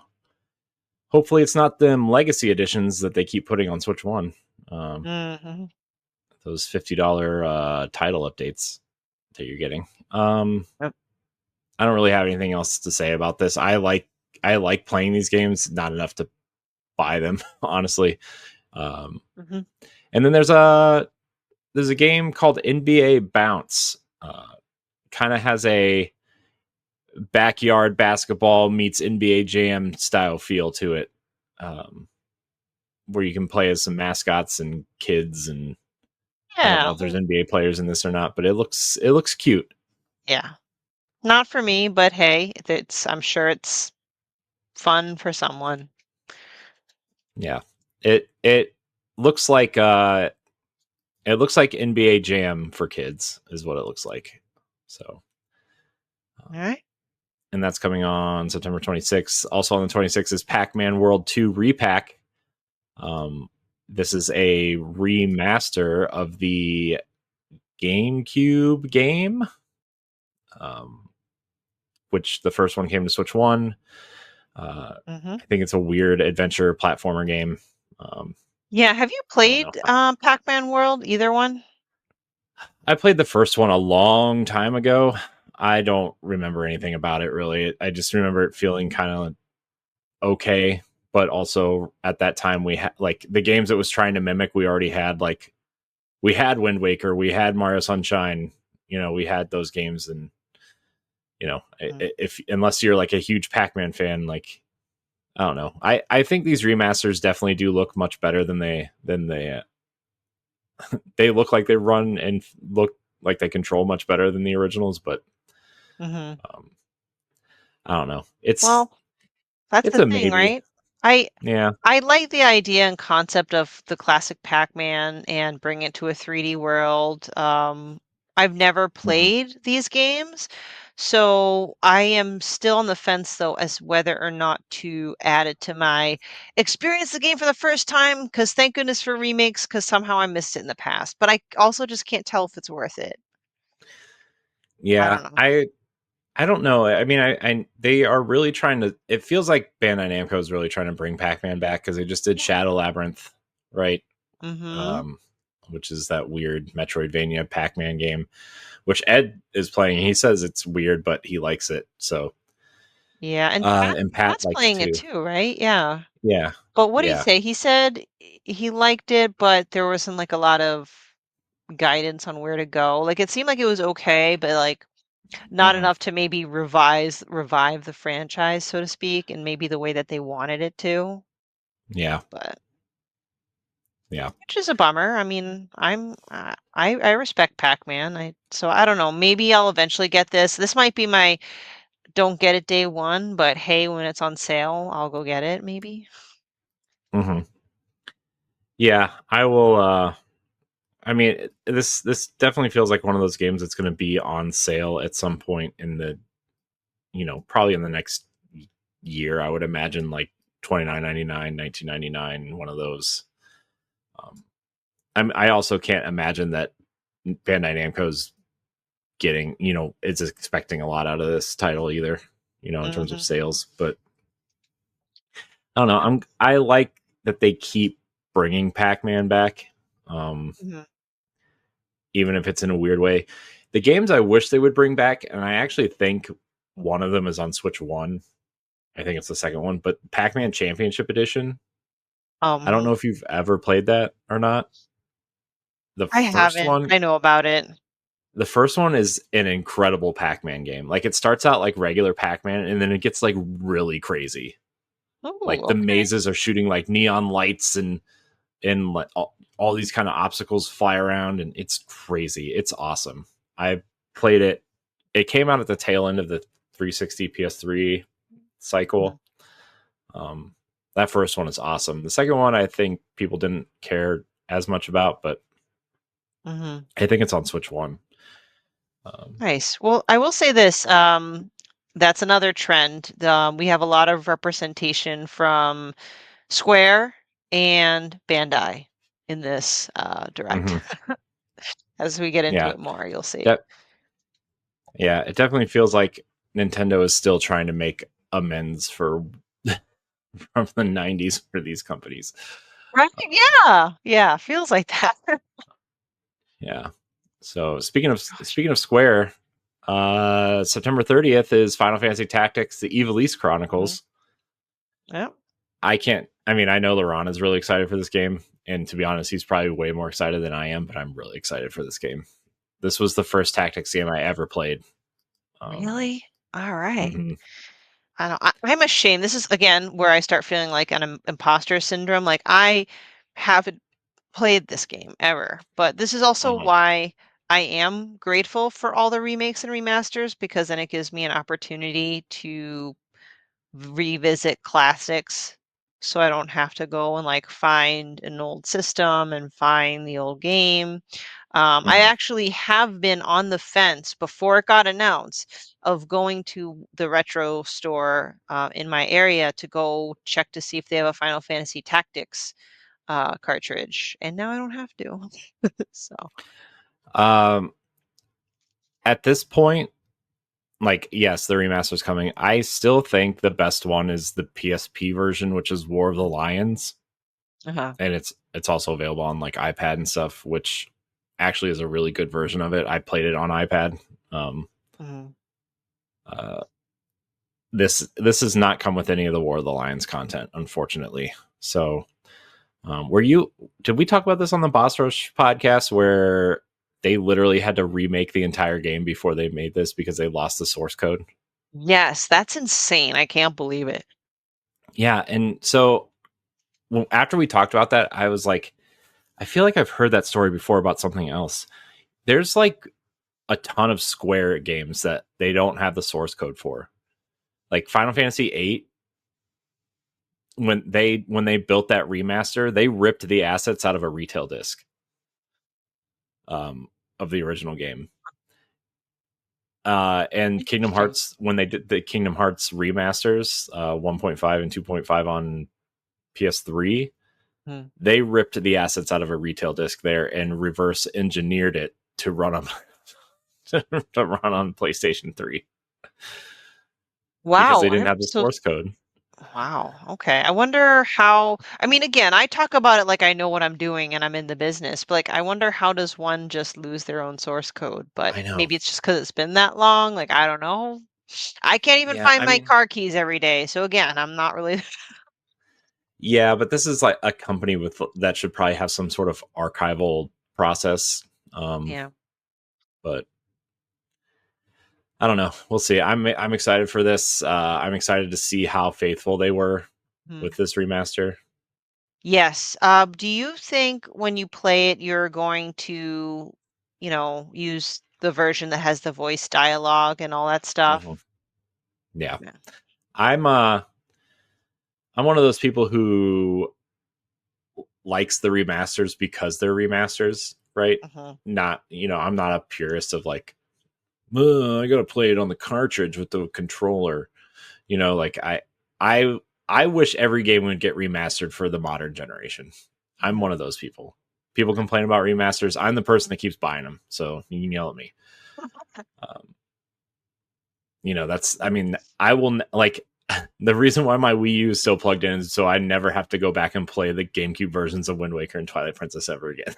hopefully it's not them legacy editions that they keep putting on Switch One. Um, Mhm. those $50 title updates that you're getting. Um, Yep. I don't really have anything else to say about this. I like playing these games, not enough to buy them, honestly. Um, Mhm. and then there's a game called NBA Bounce. Kind of has a backyard basketball meets NBA Jam style feel to it, where you can play as some mascots and kids. And I don't know Yeah. if there's NBA players in this or not, but it looks cute. Yeah. Not for me, but hey, I'm sure it's fun for someone. Yeah, it looks like it looks like NBA Jam for kids is what it looks like. So, All right. and that's coming on September 26th. Also on the 26th is Pac-Man World 2 Re-PAC. Um, this is a remaster of the GameCube game, um, which the first one came to Switch One. Mhm. I think it's a weird adventure platformer game. Yeah, have you I don't know. played Pac-Man World, either one? I played the first one a long time ago. I don't remember anything about it really. I just remember it feeling kind of okay, but also at that time we had like the games it was trying to mimic. We already had like we had Wind Waker, we had Mario Sunshine. You know, we had those games, and you know, Mhm. if unless you're like a huge Pac-Man fan, like I don't know. I think these remasters definitely do look much better than they look like they run and look like they control much better than the originals. But Mhm. um, I don't know. Well, that's It's the a thing, maybe. right? I Yeah. I like the idea and concept of the classic Pac-Man and bring it to a 3D world. I've never Mhm. played these games, so I am still on the fence though as whether or not to add it to my experience the game for the first time. Because thank goodness for remakes, because somehow I missed it in the past. But I also just can't tell if it's worth it. I Yeah. don't know. I don't know. I mean, I they are really trying to. It feels like Bandai Namco is really trying to bring Pac-Man back because they just did Shadow Labyrinth, right? Mm-hmm. Um, which is that weird Metroidvania Pac-Man game, which Ed is playing. He says it's weird, but he likes it. So, Yeah, and and Pat Pat's likes it playing it too. too, right? Yeah. Yeah, But what did he yeah. say? He said he liked it, but there wasn't like a lot of guidance on where to go. Like it seemed like it was okay, but like not Hmm. enough to maybe revive the franchise, so to speak, and maybe the way that they wanted it to. Yeah, But yeah. which is a bummer. I mean, I respect Pac-Man. I don't know. Maybe I'll eventually get this. This might be my don't get it day one, but hey, when it's on sale, I'll go get it. Maybe. Hmm. Yeah, I will. I mean, this definitely feels like one of those games that's going to be on sale at some point in the, probably in the next year. I would imagine like 29.99, 19.99, one of those. Um, I also can't imagine that Bandai Namco's getting, is expecting a lot out of this title either, in terms of Hmm. sales. But I don't know. I like that they keep bringing Pac-Man back, um, Hmm. even if it's in a weird way. The games I wish they would bring back, and I actually think one of them is on Switch One. I think it's the second one, but Pac-Man Championship Edition. I don't know Um, if you've ever played that or not. The I first haven't. one, I know about it. the first one is an incredible Pac-Man game. Like it starts out like regular Pac-Man, and then it gets like really crazy. Like Oh, the okay. mazes are shooting like neon lights and like all these kind of obstacles fly around, and it's crazy. It's awesome. I played it. It came out at the tail end of the 360 PS3 Mhm, cycle. That first one is awesome. The second one I think people didn't care as much about, but mhm. I think it's on Switch One. Um, Nice. Well, I will say this, that's another trend. We have a lot of representation from Square and Bandai in this direct. mhm. As we get into Yeah, it more, you'll see. that yeah, it definitely feels like Nintendo is still trying to make amends for from the 90s for these companies. Right? Yeah. Yeah. Feels like that. Yeah. So speaking of Gosh. Square, September 30th is Final Fantasy Tactics: The Evil East Mhm. Chronicles. Yep. I can't. I mean, I know LaRon is really excited for this game, and to be honest, he's probably way more excited than I am. But I'm really excited for this game. This was the first tactics game I ever played. Um, Really? All right. mhm, I don't, I'm ashamed. This is again where I start feeling like an imposter syndrome. Like I haven't played this game ever, but this is also mhm, why I am grateful for all the remakes and remasters because then it gives me an opportunity to revisit classics so I don't have to go and like find an old system and find the old game. I mhm. actually have been on the fence before it got announced of going to the retro store in my area to go check to see if they have a Final Fantasy Tactics cartridge, and now I don't have to. So, Um, at this point, like yes, the remaster's coming. I still think the best one is the PSP version, which is War of the Lions, uh-huh. and it's also available on like iPad and stuff, which actually is a really good version of it. I played it on iPad. Um, Mhm. uh, this does not come with any of the War of the Lions content, unfortunately. So, were you? Did we talk about this on the Boss Rush podcast where they literally had to remake the entire game before they made this because they lost the source code? Yes, that's insane. I can't believe it. Yeah, and so well, after we talked about that, I was like, I feel like I've heard that story before about something else. There's like a ton of Square games that they don't have the source code for. Like Final Fantasy VIII, when they built that remaster, they ripped the assets out of a retail disc um, of the original game. And Kingdom Interesting. Hearts, when they did the Kingdom Hearts remasters, 1.5 and 2.5 on PS3, Hmm. they ripped the assets out of a retail disc there and reverse engineered it to run on to run on PlayStation 3 because Wow. they didn't have the source code. Wow. Okay. I wonder how, I mean, again, I talk about it like I know what I'm doing and I'm in the business, but like, I wonder how does one just lose their own source code? But I know. maybe it's just because it's been that long. Like, I don't know. I can't even Yeah, find I my mean, car keys every day. So again, I'm not really, Yeah, but this is like a company with that should probably have some sort of archival process. Yeah. But I don't know. We'll see. I'm excited for this. I'm excited to see how faithful they were Mhm. with this remaster. Yes. Do you think when you play it, you're going to, use the version that has the voice dialogue and all that Mhm. stuff? Yeah, Yeah. I'm uh I'm one of those people who likes the remasters because they're remasters, right? Hmm. Not, I'm not a purist of like, I gotta play it on the cartridge with the controller. Like I I wish every game would get remastered for the modern generation. I'm Hmm. one of those people. People complain about remasters. I'm the person that keeps buying them, so you can yell at me. Um, that's. I mean, I will like the reason why my Wii U is still plugged in is so I never have to go back and play the GameCube versions of Wind Waker and Twilight Princess ever again.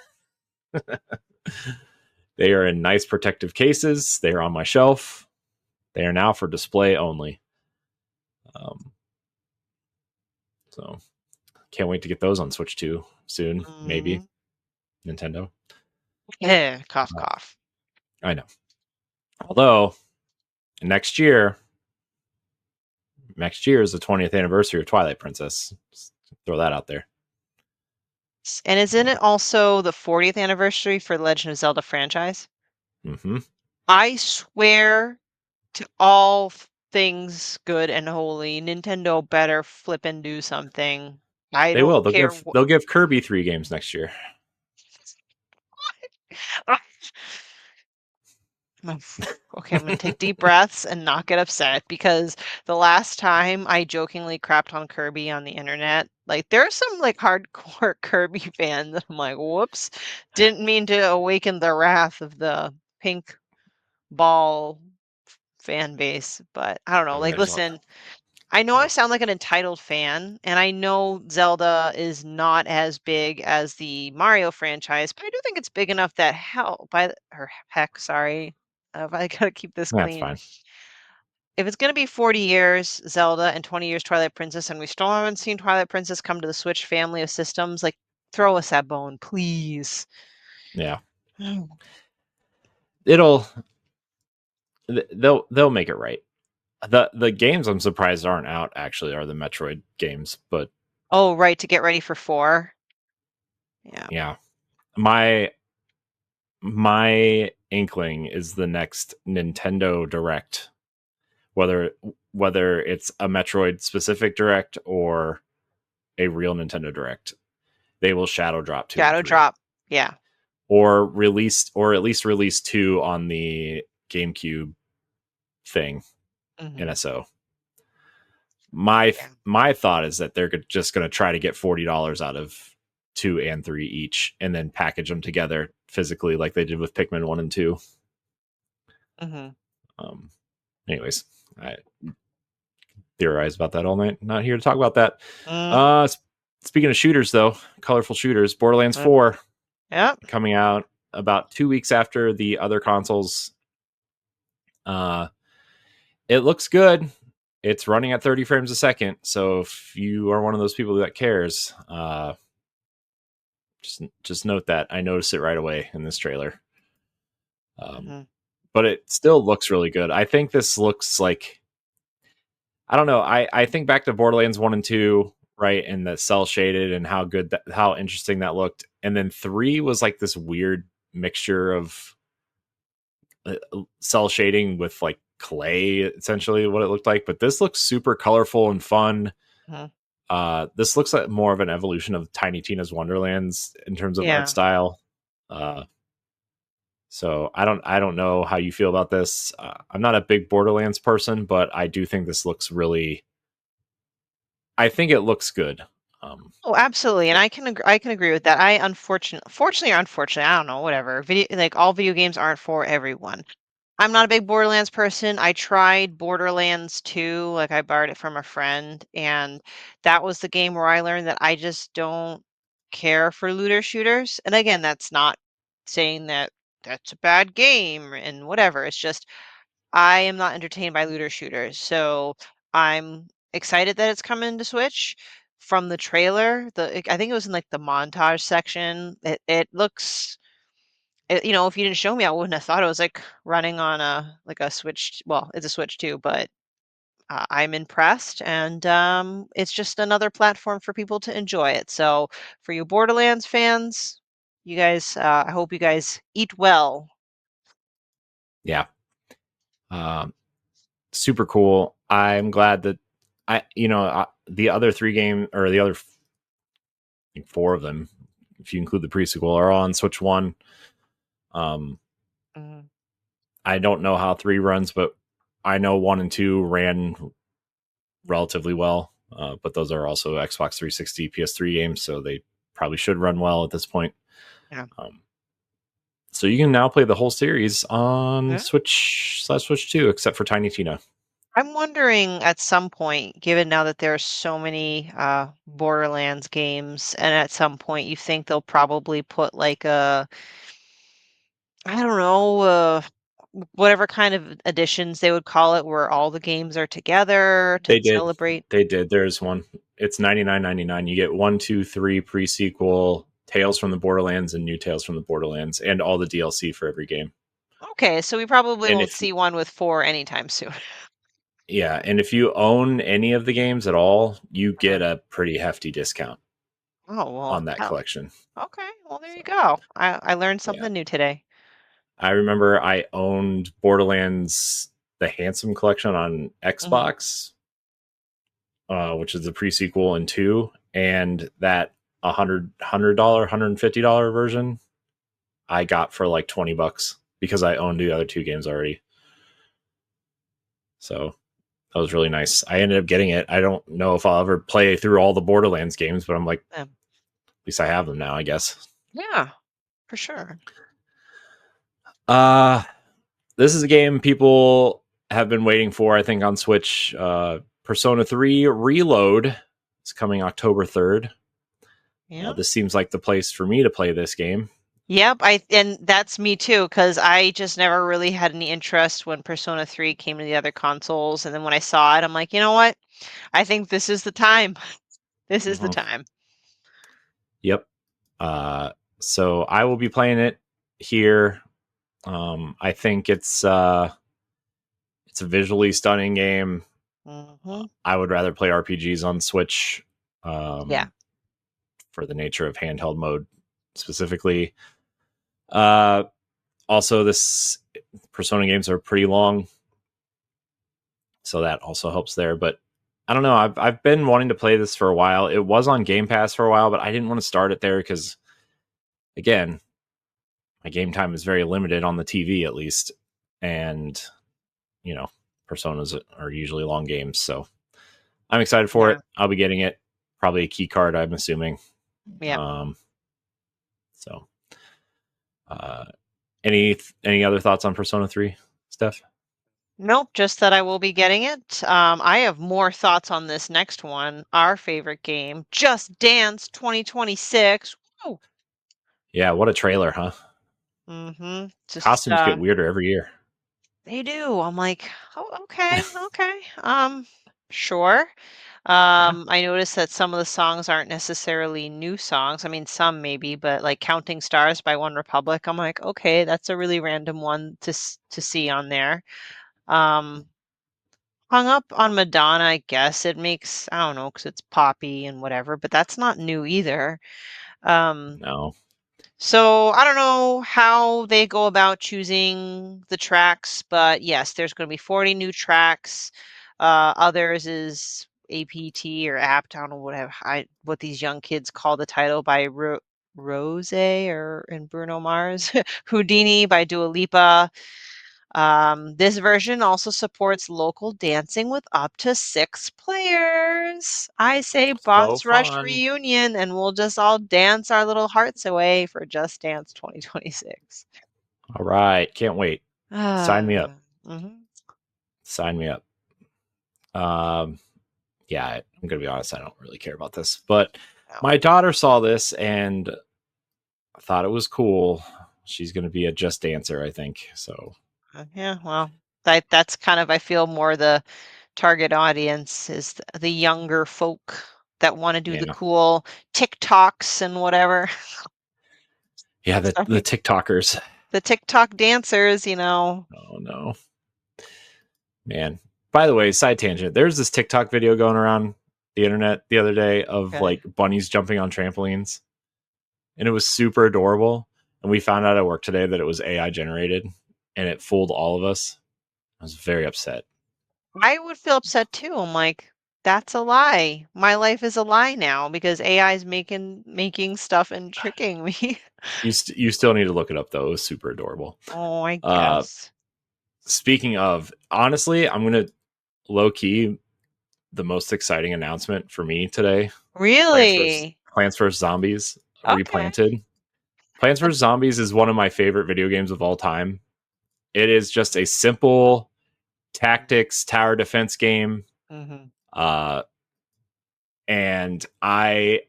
They are in nice protective cases. They are on my shelf. They are now for display only. Um, so can't wait to get those on Switch 2 soon, maybe. Hmm. Nintendo. Yeah. Cough, Uh, cough. I know. Although next year, is the 20th anniversary of Twilight Princess. Just throw that out there. And isn't it also the 40th anniversary for the Legend of Zelda franchise? Mm-hmm. I swear to all things good and holy, Nintendo better flip and do something. I They will. don't care what. They'll give Kirby 3 games next year. Okay, I'm gonna take deep breaths and not get upset because the last time I jokingly crapped on Kirby on the internet, like there's some like hardcore Kirby fans. I'm like, whoops, didn't mean to awaken the wrath of the pink ball fan base, but I don't know. I mean, Like, there's listen, I know I sound like an entitled fan, and I know Zelda is not as big as the Mario franchise, but I do think it's big enough that hell, or heck, sorry, if I gotta keep this that's clean. fine. If it's gonna be 40 years Zelda and 20 years Twilight Princess, and we still haven't seen Twilight Princess come to the Switch family of systems, like, throw us that bone, please. Yeah, it'll. They'll make it right. The games I'm surprised aren't out actually are the Metroid games, but Oh, right, to get ready for 4. Yeah. yeah, my my inkling is the next Nintendo Direct, whether it's a Metroid specific Direct or a real Nintendo Direct, they will shadow drop 2 and Shadow 3, drop. Yeah. or at least release 2 on the GameCube thing, Mhm. NSO. My Yeah. my thought is that they're just going to try to get $40 out of 2 and 3 each, and then package them together physically like they did with Pikmin 1 and 2. Mhm. Um, anyways, I theorize about that all night. Not here to talk about that. Mm. Uh, speaking of shooters, though, colorful shooters, Borderlands Uh, 4 yep. coming out about 2 weeks after the other consoles. Uh, it looks good. It's running at 30 frames a second. So if you are one of those people that cares, just note that. I noticed it right away in this trailer. Um, Mhm. but it still looks really good. I think this looks like, I don't know. I think back to Borderlands 1 and 2, right? And the cell shaded and how interesting that looked. And then 3 was like this weird mixture of cell shading with like clay, essentially what it looked like. But this looks super colorful and fun. Mhm. This looks like more of an evolution of Tiny Tina's Wonderlands in terms of art Yeah. style. So I don't know how you feel about this. I'm not a big Borderlands person, but I do think this looks really. I think it looks good. Um, Oh, absolutely, and I can agree with that. Fortunately or unfortunately, I don't know, whatever. All video games aren't for everyone. I'm not a big Borderlands person. I tried Borderlands 2, like I borrowed it from a friend, and that was the game where I learned that I just don't care for looter shooters. And again, that's not saying that that's a bad game and whatever. It's just I am not entertained by looter shooters. So I'm excited that it's coming to Switch. from the trailer, I think it was in like the montage section. It looks, if you didn't show me, I wouldn't have thought it was like running on a Switch. Well, it's a Switch too, but I'm impressed, and it's just another platform for people to enjoy it. So for you Borderlands fans, you guys, I hope you guys eat well. Yeah. Um, Super cool. I'm glad that the other three game or the other I think four of them, if you include the pre-sequel, are on Switch One. Um, Mhm. I don't know how three runs, but I know one and two ran relatively well. But those are also Xbox 360, PS3 games, so they probably should run well at this point. Yeah. So you can now play the whole series on Yeah. Switch 2, except for Tiny Tina. I'm wondering at some point, given now that there are so many Borderlands games, and at some point you think they'll probably put like I don't know, whatever kind of editions they would call it, where all the games are together to They did. celebrate. They did. There's one. It's 99.99. You get 1, 2, 3 pre-sequel, Tales from the Borderlands, and New Tales from the Borderlands, and all the DLC for every game. Okay, so we probably And won't if see one with 4 anytime soon. Yeah, and if you own any of the games at all, you Uh-huh. get a pretty hefty discount Oh, well, on that hell. collection. Okay, well, there you So go. I learned yeah, something new today. I remember I owned Borderlands the Handsome Collection on Hmm. Xbox, which is the pre-sequel and two, and that $100 $150 version I got for like $20 because I owned the other two games already. So that was really nice. I ended up getting it. I don't know if I'll ever play through all the Borderlands games, but I'm like, Yeah, at least I have them now, I guess. yeah, for sure. Uh this is a game people have been waiting for, I think, on Switch. Persona 3 Reload is coming October 3rd. Yeah. This seems like the place for me to play this game. Yep, and that's me too, because I just never really had any interest when Persona 3 came to the other consoles, and then when I saw it, I'm like, you know what? I think this is the time. This is the Mhm. time. Yep. Uh, so I will be playing it here. I think it's a visually stunning game. Hmm. I would rather play RPGs on Switch Yeah. um, for the nature of handheld mode specifically. Uh, Also, this Persona games are pretty long, so that also helps there. But I don't know. I've been wanting to play this for a while. It was on Game Pass for a while, but I didn't want to start it there because, again, my game time is very limited on the TV at least, and you know, Personas are usually long games. So I'm excited for Yeah. it. I'll be getting it. Probably a key card, I'm assuming. Yeah. Um, so, uh, any other thoughts on Persona 3, Steph? Nope, just that I will be getting it. I have more thoughts on this next one, our favorite game, Just Dance 2026. Woo! Yeah, what a trailer, huh? Mm-hmm. Just Costumes get weirder every year. they do. I'm like, oh, okay, okay. Sure. Yeah. I noticed that some of the songs aren't necessarily new songs. I mean, some maybe, but like Counting Stars by One Republic, I'm like, okay, that's a really random one to see on there. Um, Hung Up on Madonna, I guess it makes, I don't know, because it's poppy and whatever, but that's not new either. Um, No. so I don't know how they go about choosing the tracks, but yes, there's going to be 40 new tracks. Others is APT or apt, I don't know what these young kids call the title by Rose or and Bruno Mars. Houdini by Dua Lipa. This version also supports local dancing with up to 6 players. I say So Boss Rush fun. reunion, and we'll just all dance our little hearts away for Just Dance 2026. All right. Can't wait. Sign me up. Mhm. Sign me up. Um, yeah, I'm going to be honest. I don't really care about this, but Oh, my daughter saw this and thought it was cool. She's going to be a Just Dancer, I think. So, yeah, well, that's kind of, I feel, more the target audience is the younger folk that want to do the Yeah. cool TikToks and whatever. Yeah, the Sorry. TikTokers. The TikTok dancers, you know. Oh no. Man. By the way, side tangent. There's this TikTok video going around the internet the other day of Okay. like bunnies jumping on trampolines. And it was super adorable. And we found out at work today that it was AI generated and it fooled all of us. I was very upset. I would feel upset too. I'm like, that's a lie. My life is a lie now because AI is making stuff and tricking me. You still need to look it up though. It was super adorable. Oh, I Uh, guess. Speaking of, honestly, I'm gonna low key the most exciting announcement for me today. Really? Plants vs Zombies Okay. Replanted. Plants Uh, vs Zombies is one of my favorite video games of all time. It is just a simple tactics tower defense game. mhm. Uh, and I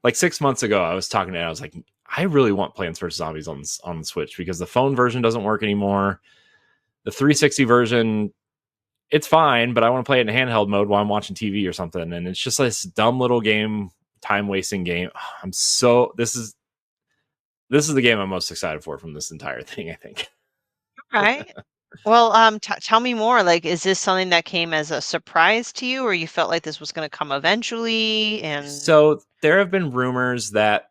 like 6 months ago I was talking to it, I was like, I really want Plants vs Zombies on the Switch because the phone version doesn't work anymore. The 360 version, it's fine, but I want to play it in handheld mode while I'm watching TV or something. And it's just this dumb little game, time wasting game. This is the game I'm most excited for from this entire thing, I think. Right. Well, tell me more. Like, is this something that came as a surprise to you, or you felt like this was going to come eventually? And So there have been rumors that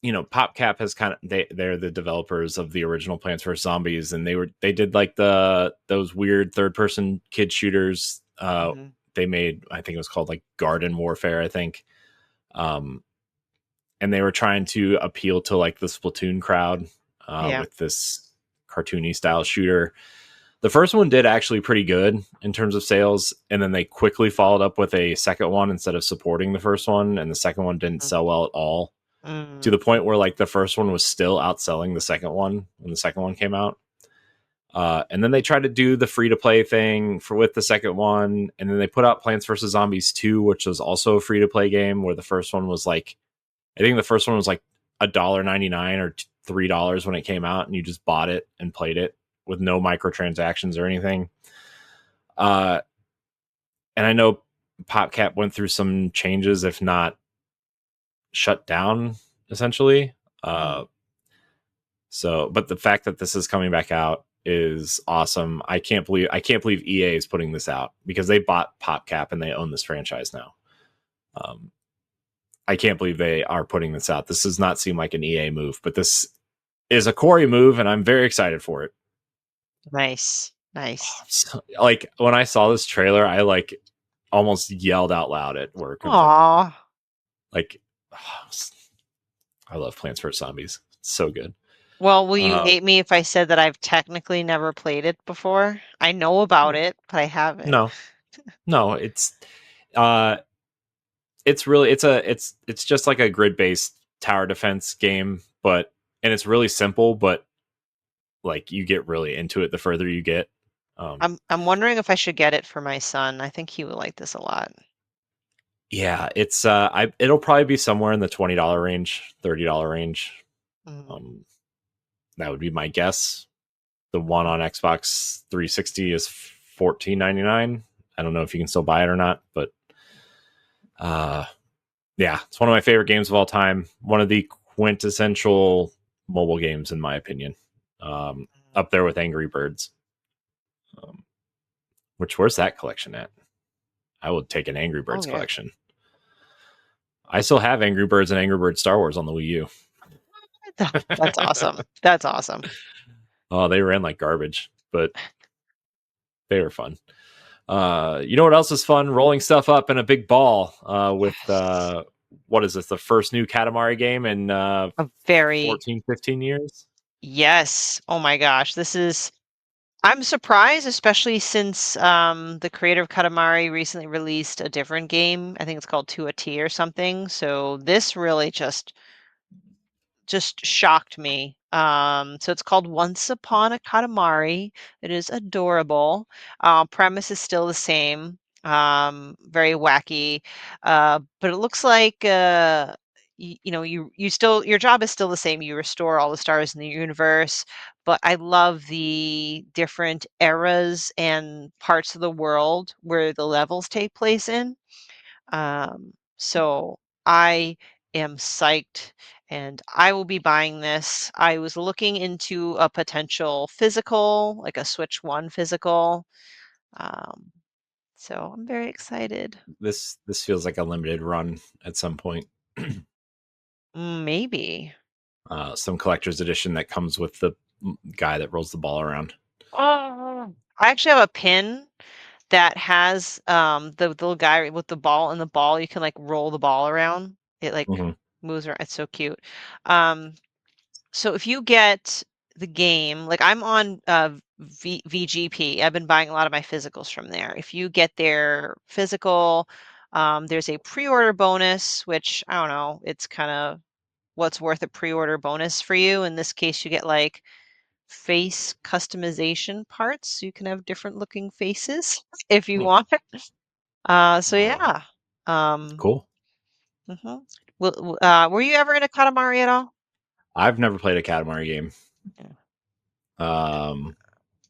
PopCap has they're the developers of the original Plants vs Zombies, and they did like those weird third person kid shooters. Mhm. They made, I think it was called like Garden Warfare, I think. Um, and they were trying to appeal to like the Splatoon crowd Yeah. with this cartoony style shooter. The first one did actually pretty good in terms of sales, and then they quickly followed up with a second one instead of supporting the first one, and the second one didn't Mm. sell well at all, to Mm. the point where like the first one was still outselling the second one when the second one came out. And then they tried to do the free to play thing for with the second one, and then they put out Plants vs Zombies 2, which was also a free to play game, where the first one was like, I think the first one was like $1.99 or $3 when it came out, and you just bought it and played it with no microtransactions or anything. Uh, and I know PopCap went through some changes, if not shut down, essentially. Mm. Uh, but the fact that this is coming back out is awesome. I can't believe EA is putting this out because they bought PopCap and they own this franchise now. Um, I can't believe they are putting this out. This does not seem like an EA move, but this is a Corey move, and I'm very excited for it. Nice. Nice. So, like when I saw this trailer, I like almost yelled out loud at work. I was Aw. like, I love Plants vs Zombies. It's so good. Well, will you Uh, hate me if I said that I've technically never played it before? I know about it, but I haven't. no, no, uh, it's really it's just like a grid based tower defense game, and it's really simple, but like you get really into it the further you get. I'm wondering if I should get it for my son. I think he would like this a lot. Yeah, it'll probably be somewhere in the $20 range, $30 range. Mm. Um, that would be my guess. The one on Xbox 360 is $14.99. I don't know if you can still buy it or not, but uh, yeah, it's one of my favorite games of all time. One of the quintessential mobile games, in my opinion. Up there with Angry Birds. Um, where's that collection at? I would take an Angry Oh Birds yeah. collection. I still have Angry Birds and Angry Birds Star Wars on the Wii U. That's awesome. That's awesome. Oh, they ran like garbage, but they were fun. You know what else is fun? Rolling stuff up in a big ball with Yes. what is this? The first new Katamari game in A very 14, 15 years? yes. Oh my gosh. I'm surprised, especially since the creator of Katamari recently released a different game. I think it's called To a T or something. So this really just shocked me. So it's called Once Upon a Katamari. It is adorable. Premise is still the same. Very wacky. But it looks like you know you still your job is still the same. You restore all the stars in the universe, but I love the different eras and parts of the world where the levels take place in. So I am psyched and I will be buying this. I was looking into a potential physical, like a Switch 1 physical. Um, so I'm very excited. This feels like a limited run at some point. Maybe. Some collector's edition that comes with the guy that rolls the ball around. Oh, I actually have a pin that has the little guy with the ball, and the ball you can like roll the ball around. It like Mm-hmm. moves around. It's so cute. Um, so if you get the game, like I'm on VGP, I've been buying a lot of my physicals from there. If you get their physical, there's a pre-order bonus, which I don't know, it's kind of what's worth a pre-order bonus for you. In this case, you get like face customization parts. So you can have different looking faces if you want. So yeah. Um, Cool. mhm. Were you ever in a Katamari at all? I've never played a Katamari game. Yeah.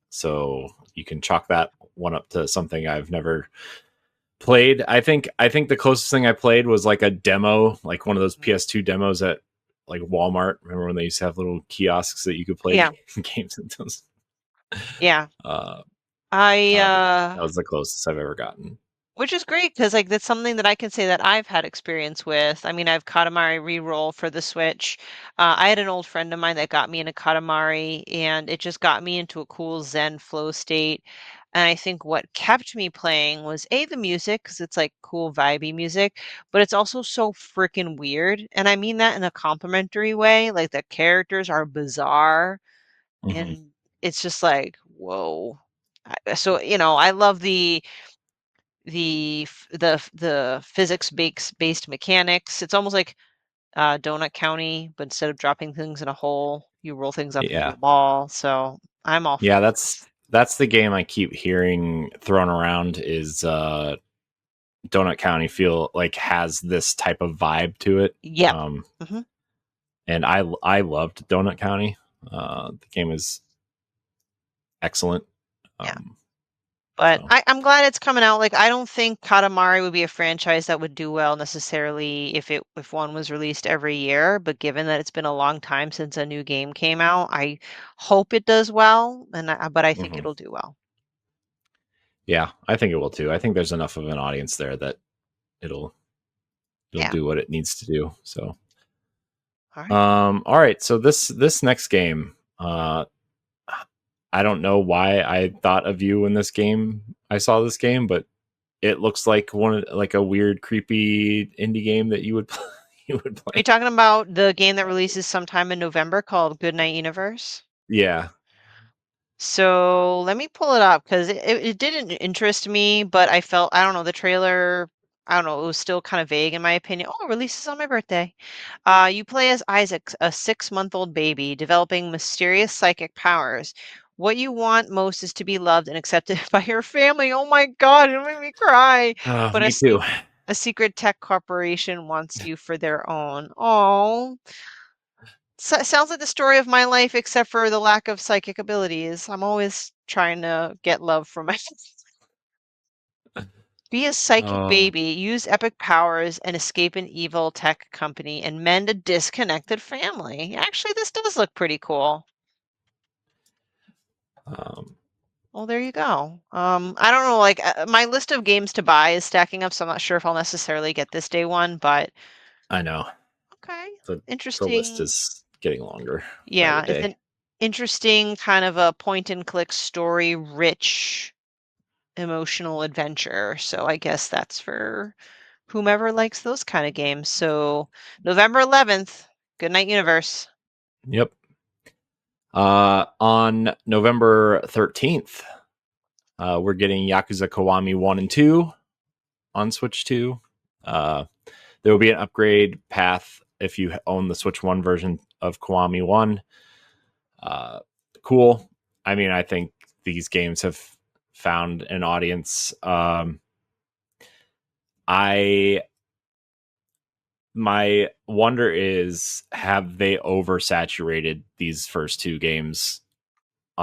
So you can chalk that one up to something I've never played. I think the closest thing I played was like a demo, like one of those PS2 demos at like Walmart. Remember when they used to have little kiosks that you could play Yeah. games in those? Yeah. Uh, I but that was the closest I've ever gotten. Which is great because like that's something that I can say that I've had experience with. I mean, I've Katamari re-roll for the Switch. I had an old friend of mine that got me into Katamari, and it just got me into a cool Zen flow state. And I think what kept me playing was A, the music, because it's like cool vibey music, but it's also so freaking weird. And I mean that in a complimentary way. Like the characters are bizarre, Mm-hmm. and it's just like, whoa. So, I love the physics based mechanics. It's almost like Donut County, but instead of dropping things in a hole, you roll things up into Yeah, a ball. So I'm all for yeah. this. That's the game I keep hearing thrown around. Is Donut County feel like has this type of vibe to it? Yep. Um, Hmm. and I loved Donut County. The game is excellent. Yeah. Um, But so I'm glad it's coming out. Like I don't think Katamari would be a franchise that would do well necessarily if one was released every year. But given that it's been a long time since a new game came out, I hope it does well. But I think mhm. it'll do well. Yeah, I think it will too. I think there's enough of an audience there that it'll it'll Yeah. do what it needs to do. So All right. all right. So this next game, I don't know why I thought of you in this game. I saw this game, but it looks like like a weird, creepy indie game that you would you would Are you play. talking about the game that releases sometime in November called Goodnight Universe? Yeah. So let me pull it up because it didn't interest me, but I don't know, the trailer, I don't know, it was still kind of vague in my opinion. Oh, it releases on my birthday. You play as Isaac, a 6-month-old baby developing mysterious psychic powers. What you want most is to be loved and accepted by your family. Oh my God, it made me cry. But Me too. a secret tech corporation wants you for their own. Oh. Sounds like the story of my life, except for the lack of psychic abilities. I'm always trying to get love from my. Be a psychic Oh, baby, use epic powers, and escape an evil tech company and mend a disconnected family. Actually, this does look pretty cool. um, Well, there you go. I don't know, like my list of games to buy is stacking up, so I'm not sure if I'll necessarily get this day one, but I know okay, the list interesting. is getting longer by the Yeah, it's day. an interesting kind of a point and click story rich emotional adventure. So I guess that's for whomever likes those kind of games. So November 11th, Good Night Universe. Yep. On November 13th, we're getting Yakuza Kiwami 1 and 2 on Switch 2. Uh, there will be an upgrade path if you own the Switch 1 version of Kiwami 1. Uh, cool. I mean, I think these games have found an audience. I My wonder is, have they oversaturated these first two games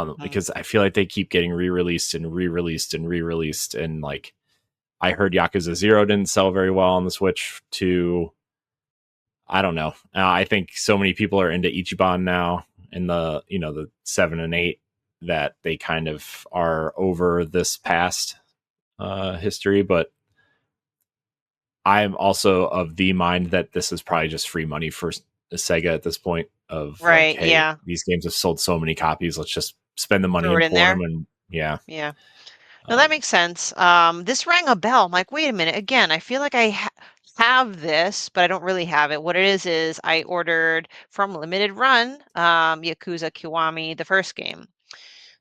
on Mhm. because I feel like they keep getting re-released and re-released and re-released. And like I heard Yakuza 0 didn't sell very well on the Switch to I don't know. I think so many people are into Ichiban now in the the 7 and 8 that they kind of are over this past history, but I'm also of the mind that this is probably just free money for Sega at this point of like, Right. hey, Yeah. these games have sold so many copies, let's just spend the money Throw it and in port there. them. And yeah, Yeah. No, that um, makes sense. This rang a bell. I'm like, wait a minute. Again, I feel like I have this, but I don't really have it. What it is I ordered from Limited Run, Yakuza Kiwami, the first game.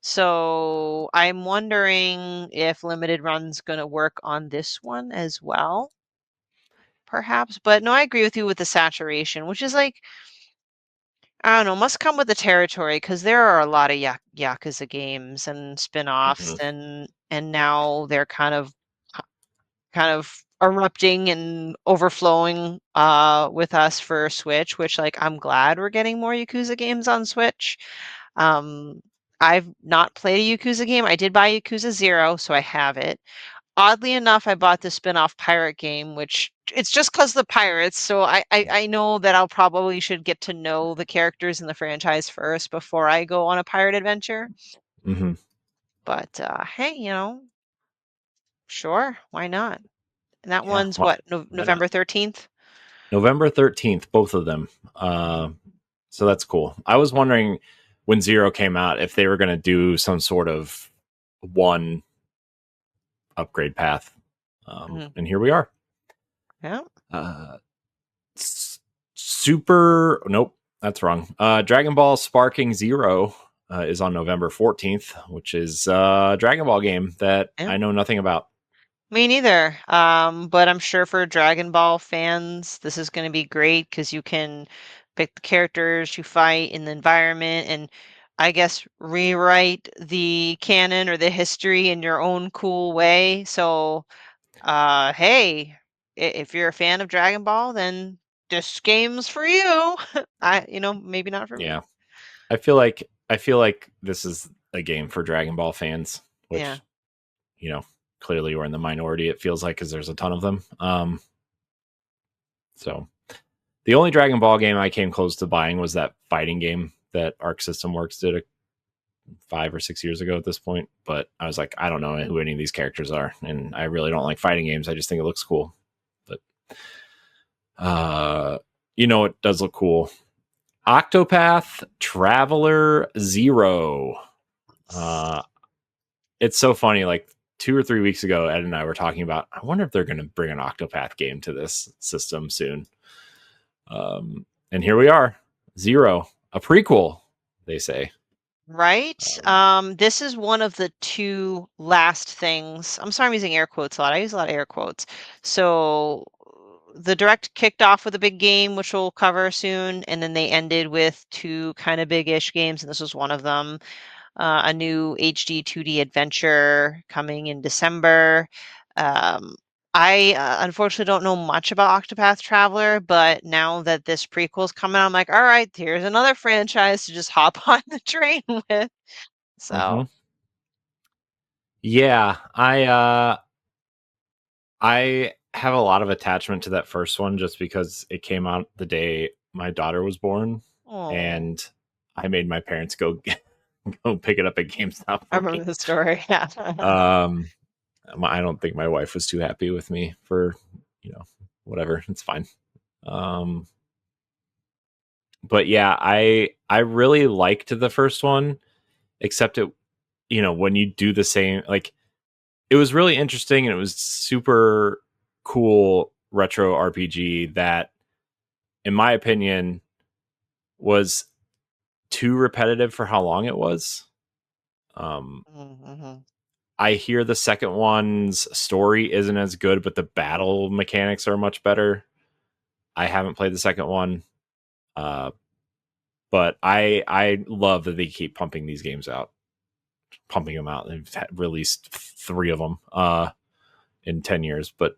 So I'm wondering if Limited Run's going to work on this one as well, perhaps. But no, I agree with you with the saturation, which is like, I don't know, must come with the territory because there are a lot of Yakuza games and spin-offs, mhm, and now they're kind of erupting and overflowing with us for Switch, which like I'm glad we're getting more Yakuza games on Switch. Um, I've not played a Yakuza game. I did buy Yakuza 0, so I have it. Oddly enough, I bought the spin-off pirate game, which it's just because the pirates. So I know that I'll probably should get to know the characters in the franchise first before I go on a pirate adventure. mhm. But hey, sure, why not? And that Yeah, one's what, why not? November 13th? November 13th, both of them. So that's cool. I was wondering when Zero came out if they were going to do some sort of one upgrade path. Mhm. And here we are. Yeah. Uh, Super. Nope, that's wrong. Dragon Ball Sparking Zero is on November 14th, which is a Dragon Ball game that Yeah. I know nothing about. Me neither. But I'm sure for Dragon Ball fans, this is going to be great because you can pick the characters you fight in the environment and I guess rewrite the canon or the history in your own cool way. So, hey, if you're a fan of Dragon Ball, then this game's for you. Maybe not for me. Yeah, I feel like this is a game for Dragon Ball fans, Yeah. which you know clearly we're in the minority. It feels like because there's a ton of them. So the only Dragon Ball game I came close to buying was that fighting game that Arc System Works did 5 or 6 years ago at this point. But I was like, I don't know who any of these characters are, and I really don't like fighting games. I just think it looks cool. But uh, it does look cool. Octopath Traveler 0. Uh, it's so funny. Like 2 or 3 weeks ago, Ed and I were talking about. I wonder if they're going to bring an Octopath game to this system soon. And here we are, Zero, a prequel. They say. Right. Um, This is one of the two last things. I'm sorry, I'm using air quotes a lot. I use a lot of air quotes. So the direct kicked off with a big game, which we'll cover soon, and then they ended with two kind of big-ish games, and this was one of them. A new HD 2D adventure coming in December. Um, I unfortunately don't know much about Octopath Traveler, but now that this prequel's coming, I'm like, all right, here's another franchise to just hop on the train with. mm-hmm. So, Yeah, I have a lot of attachment to that first one just because it came out the day my daughter was born, oh, and I made my parents go pick it up at GameStop I for remember me. the story. Yeah. Um, I don't think my wife was too happy with me for you know whatever. It's fine. Um, but yeah, I really liked the first one, except it when you do the same like it was really interesting and it was super cool retro RPG that, in my opinion, was too repetitive for how long it was. Um, Mm-hmm. I hear the second one's story isn't as good, but the battle mechanics are much better. I haven't played the second one, uh, but I love that they keep pumping them out. They've released 3 of them in 10 years, but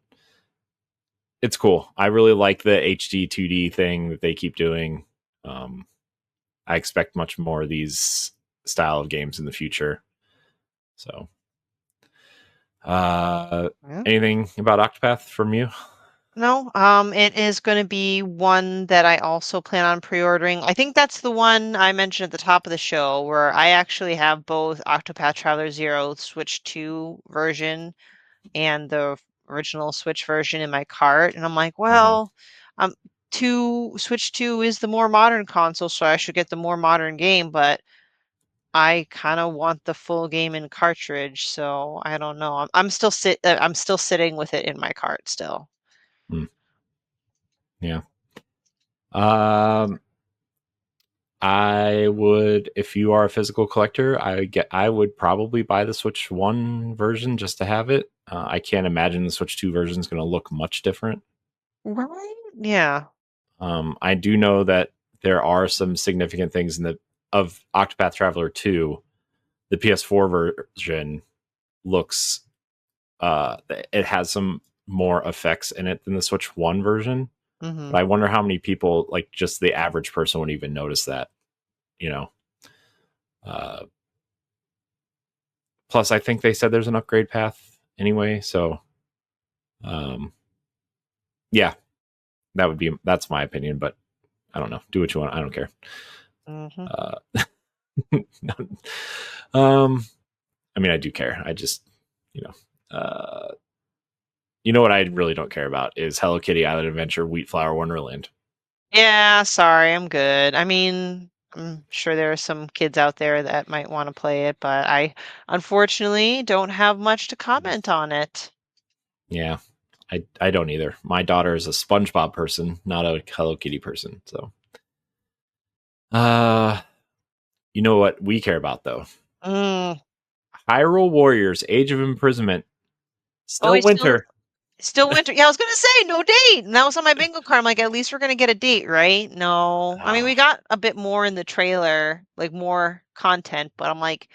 it's cool. I really like the HD 2D thing that they keep doing. I expect much more of these style of games in the future. So, Yeah. anything about Octopath from you? No, it is going to be one that I also plan on pre-ordering. I think that's the one I mentioned at the top of the show where I actually have both Octopath Traveler Zero Switch 2 version and the original Switch version in my cart. And I'm like, well, um, Switch 2 is the more modern console, so I should get the more modern game, but I kind of want the full game in cartridge, so I don't know. I'm still sitting with it in my cart still. Yeah. I would, if you are a physical collector, I would probably buy the Switch 1 version just to have it. I can't imagine the Switch 2 version is going to look much different. Right? Yeah. I do know that there are some significant things of Octopath Traveler 2. The PS4 version looks it has some more effects in it than the Switch 1 version. Mm-hmm. But I wonder how many people, like just the average person, would even notice that, you know. Plus, I think they said there's an upgrade path anyway. So, yeah, that's my opinion. But I don't know. Do what you want. I don't care. Mm-hmm. I mean, I do care. I just, you know, what I really don't care about is Hello Kitty Island Adventure, Wheat Flower Wonderland. Yeah, sorry, I'm good. I mean, I'm sure there are some kids out there that might want to play it, but I unfortunately don't have much to comment on it. Yeah, I don't either. My daughter is a SpongeBob person, not a Hello Kitty person. So, you know what we care about though? Mm. Hyrule Warriors: Age of Imprisonment. Oh, Still he's winter. still winter. Yeah, I was gonna say no date. And that was on my bingo card. I'm like, at least we're gonna get a date, right? No. I mean, we Oh, got a bit more in the trailer, like more content, but I'm like,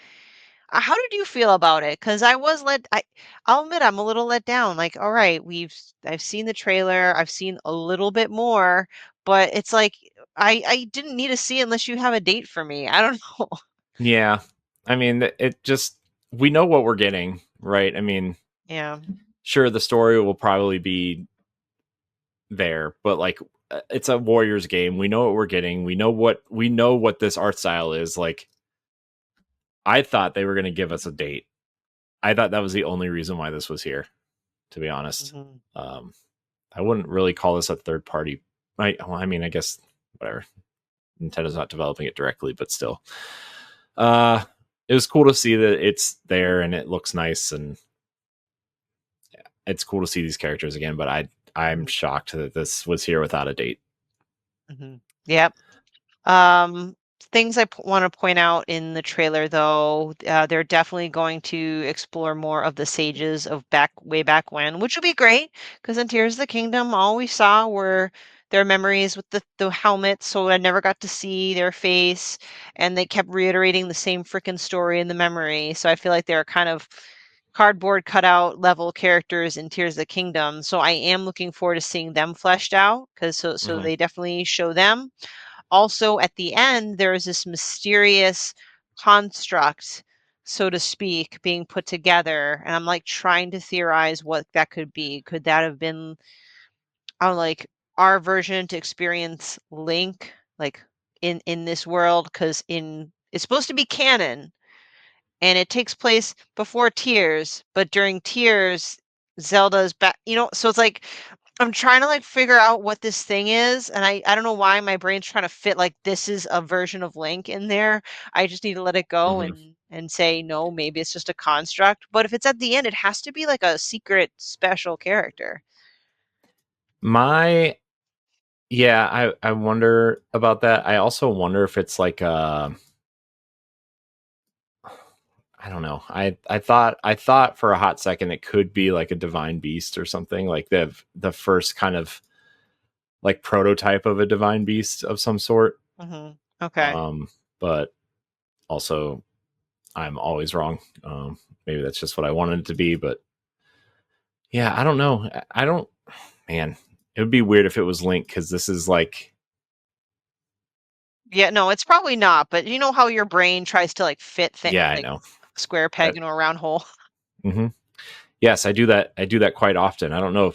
how did you feel about it? Because I'll admit I'm a little let down. Like, all right, I've seen the trailer, I've seen a little bit more, but it's like I didn't need to see it unless you have a date for me. I don't know. yeah. I mean, it just, we know what we're getting, right? I mean, Yeah. sure, the story will probably be there, but like, it's a Warriors game. We know what we're getting. We know what this art style is. Like, I thought they were going to give us a date. I thought that was the only reason why this was here, to be honest. Hmm. I wouldn't really call this a third party. I mean, I guess whatever. Nintendo's not developing it directly, but still. It was cool to see that it's there and it looks nice, and yeah, it's cool to see these characters again. But I'm shocked that this was here without a date. Hmm. Yep. Um, things I want to point out in the trailer, though, they're definitely going to explore more of the sages of way back when, which will be great because in Tears of the Kingdom, all we saw were their memories with the helmets, so I never got to see their face, and they kept reiterating the same freaking story in the memory. So I feel like they're kind of cardboard cutout level characters in Tears of the Kingdom. So I am looking forward to seeing them fleshed out because so Mm-hmm. they definitely show them. Also, at the end, there is this mysterious construct, so to speak, being put together. And I'm like trying to theorize what that could be. Could that have been like our version to experience Link, like in this world? Because in it's supposed to be canon, and it takes place before Tears, but during Tears, Zelda's back. So it's like I'm trying to like figure out what this thing is, and I don't know why my brain's trying to fit like this is a version of Link in there. I just need to let it go Mm-hmm. and say no, maybe it's just a construct. But if it's at the end, it has to be like a secret special character. My Yeah, I wonder about that. I also wonder if it's like I don't know. I thought for a hot second it could be like a divine beast or something, like the first kind of like prototype of a divine beast of some sort. Hmm. Okay. Um, but also I'm always wrong. Maybe that's just what I wanted it to be, but yeah, I don't know. I don't, man. It would be weird if it was Link because this is like Yeah, no, it's probably not, but you know how your brain tries to like fit Yeah, I like know square peg that. into a round hole. Hmm. Yes, I do that. I do that quite often. I don't know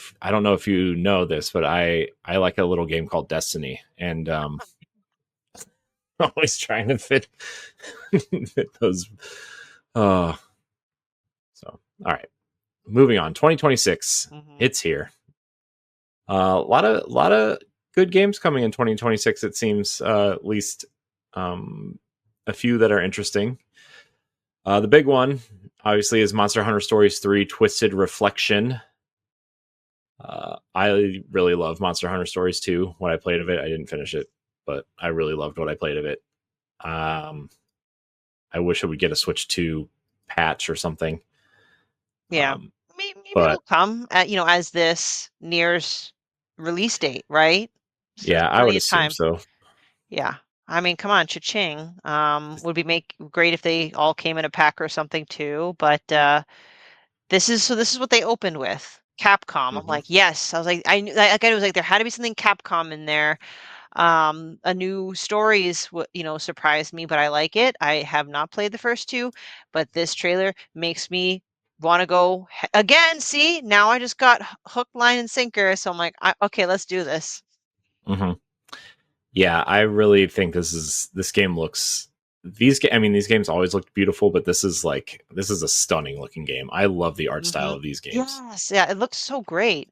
if you know this, but I like a little game called Destiny, and always trying to fit those. Uh, so all right, moving on. 2026, Hmm. it's here. A lot of good games coming in 2026. It seems, at least um, a few that are interesting. The big one, obviously, is Monster Hunter Stories 3: Twisted Reflection. I really love Monster Hunter Stories 2. What I played of it, I didn't finish it, but I really loved what I played of it. Um, I wish it would get a Switch 2 patch or something. Yeah. Um, Maybe it'll but come as this nears release date, right? So there's yeah, I would plenty of assume time. so. Yeah. I mean, come on, cha-ching. Would be make great if they all came in a pack or something too, but this is what they opened with. Capcom. I'm Hmm. like, yes. I was like, I knew like it was like there had to be something Capcom in there. A new stories surprised me, but I like it. I have not played the first two, but this trailer makes me want to go again. See, now I just got hook, line, and sinker. So I'm like, okay, let's do this. Hmm. Yeah, I really think this game looks I mean, these games always looked beautiful, but this is a stunning looking game. I love the art style Hmm. of these games. Yes, yeah, it looks so great.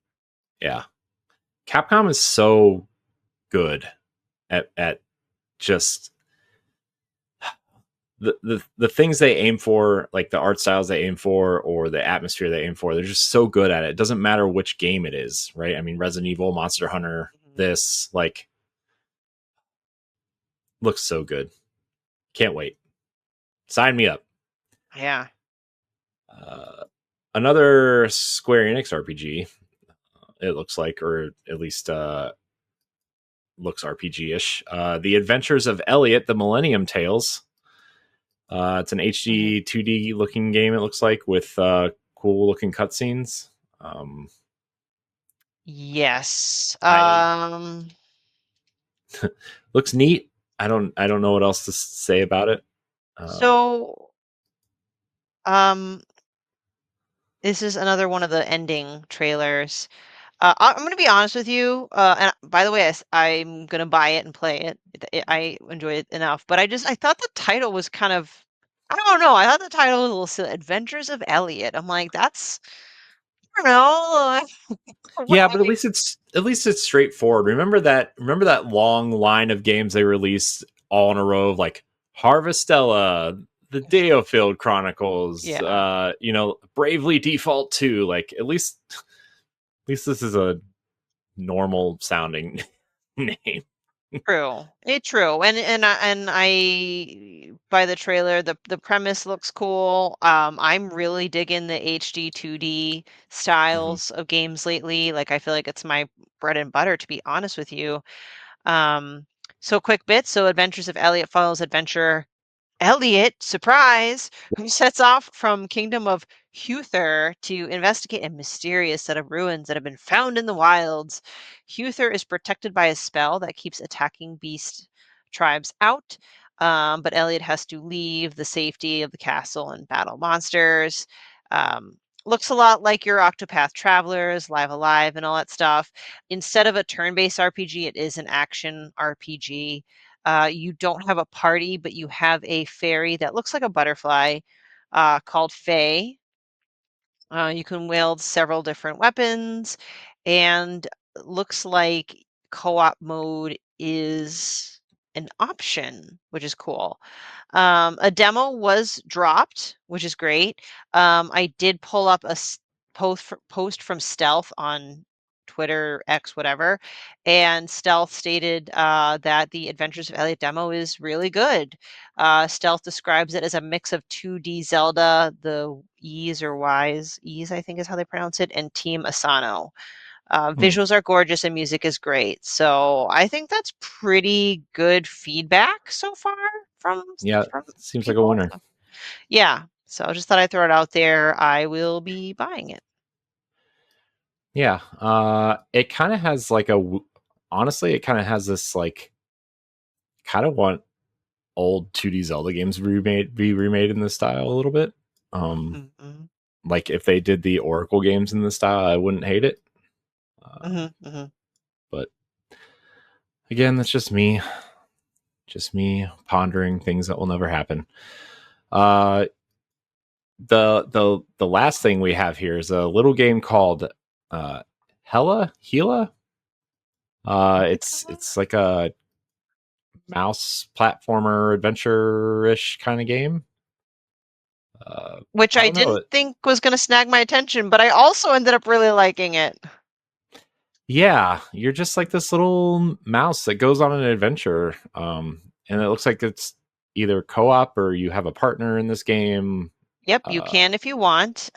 Yeah, Capcom is so good at just the things they aim for, like the art styles they aim for or the atmosphere they aim for. They're just so good at it. It doesn't matter which game it is, right? I mean, Resident Evil, Monster Hunter, Mhm. this like looks so good. Can't wait. Sign me up. Yeah. Uh, Another Square Enix RPG. It looks like, or at least looks RPG ish. The Adventures of Elliot, the Millennium Tales. It's an Hmm. HD 2D looking game. It looks like with cool looking cutscenes. Um, Yes. I looks neat. I don't know what else to say about it. Uh, So, um, this is another one of the ending trailers. I'm gonna be honest with you. And by the way, I'm gonna buy it and play it. I enjoy it enough, but I thought the title was kind of, I don't know. I thought the title was a little silly. Adventures of Elliot. I'm like, that's, I don't know. What yeah, but I, at least it's straightforward. Remember that long line of games they released all in a row, of like Harvestella, the Deofield Chronicles, yeah, Bravely Default 2. Like at least this is a normal sounding name. true. It's true. And I by the trailer, the premise looks cool. I'm really digging the HD 2D Mhm. styles of games lately. Like I feel like it's my bread and butter, to be honest with you. Um, so quick bit. So Adventures of Elliot follows adventure Elliot, surprise, who sets off from Kingdom of Huther to investigate a mysterious set of ruins that have been found in the wilds. Huther is protected by a spell that keeps attacking beast tribes out, but Elliot has to leave the safety of the castle and battle monsters. Looks a lot like your Octopath Travelers, Live Alive, and all that stuff. Instead of a turn-based RPG, it is an action RPG. You don't have a party, but you have a fairy that looks like a butterfly called Faye. You can wield several different weapons, and looks like co-op mode is an option, which is cool. A demo was dropped, which is great. I did pull up a post from Stealth on Twitter, X, whatever, and Stealth stated that the Adventures of Elliot demo is really good. Stealth describes it as a mix of 2D Zelda, the E's or Y's, E's I think is how they pronounce it, and Team Asano. Hmm. Visuals are gorgeous and music is great. So I think that's pretty good feedback so far from Yeah, from seems like a people. winner. So, yeah. So I just thought I'd throw it out there. I will be buying it. Yeah, it kind of has like honestly, it kind of has this like kind of want old 2D Zelda games be remade in this style a little bit. Mm-hmm. Like if they did the Oracle games in this style, I wouldn't hate it. Mm-hmm. Mm-hmm. But again, that's just me pondering things that will never happen. Uh, the last thing we have here is a little game called Hela. It's like a mouse platformer adventure ish kind of game. Which I I don't know. didn't think was going to snag my attention, but I also ended up really liking it. Yeah, you're just like this little mouse that goes on an adventure. And it looks like it's either co-op or you have a partner in this game. Yep, you Uh, can if you want.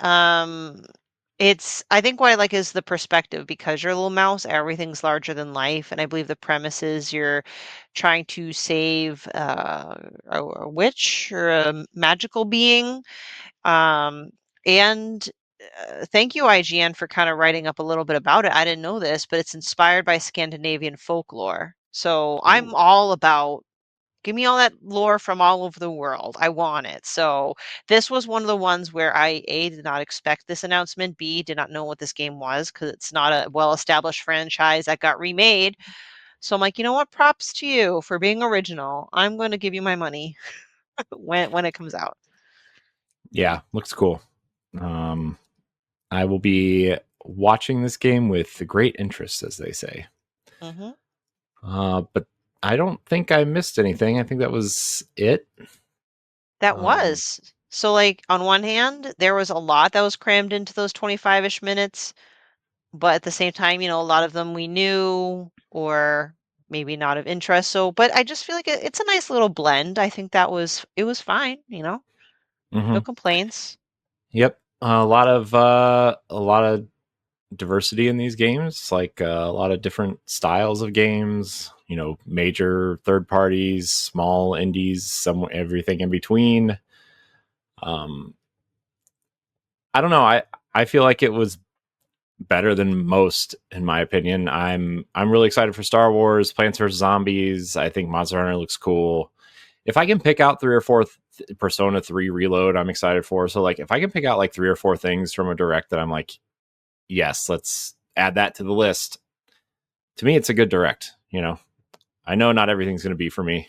I think what I like is the perspective because you're a little mouse, everything's larger than life, and I believe the premise is you're trying to save a witch or a magical being. Um, and thank you, IGN, for kind of writing up a little bit about it. I didn't know this, but it's inspired by Scandinavian folklore. So I'm ooh, all about give me all that lore from all over the world. I want it. So this was one of the ones where I A did not expect this announcement, B did not know what this game was because it's not a well-established franchise that got remade. So I'm like, you know what? Props to you for being original. I'm going to give you my money when it comes out. yeah, looks cool. I will be watching this game with great interest, as they say. Hmm. But I don't think I missed anything. I think that was it. That Um, was. So like on one hand, there was a lot that was crammed into those 25-ish minutes. But at the same time, a lot of them we knew or maybe not of interest. So, but I just feel like it's a nice little blend. I think it was fine. No mhm. complaints. Yep, a lot of diversity in these games, like a lot of different styles of games. You know, major third parties, small indies, some everything in between. Um, I don't know. I feel like it was better than most, in my opinion. I'm really excited for Star Wars, Plants vs Zombies. I think Monster Hunter looks cool. If I can pick out three or four Persona 3 Reload, I'm excited for. So like, if I can pick out like three or four things from a direct that I'm like, yes, let's add that to the list. To me, it's a good direct. You know, I know not everything's going to be for me,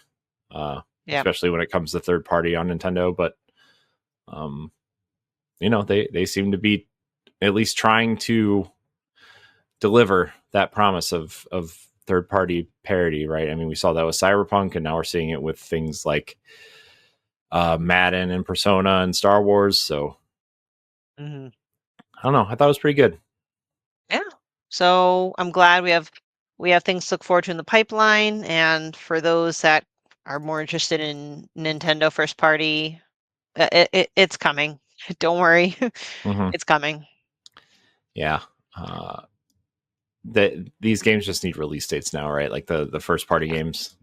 Yeah. especially when it comes to third party on Nintendo. But um, they seem to be at least trying to deliver that promise of third party parity, right? I mean, we saw that with Cyberpunk, and now we're seeing it with things like Madden and Persona and Star Wars. So Hmm. I don't know. I thought it was pretty good. Yeah. So I'm glad we have things to look forward to in the pipeline. And for those that are more interested in Nintendo first party, it's coming. Don't worry, Mm-hmm. it's coming. Yeah. Uh, these games just need release dates now, right? Like the first party Yeah. games.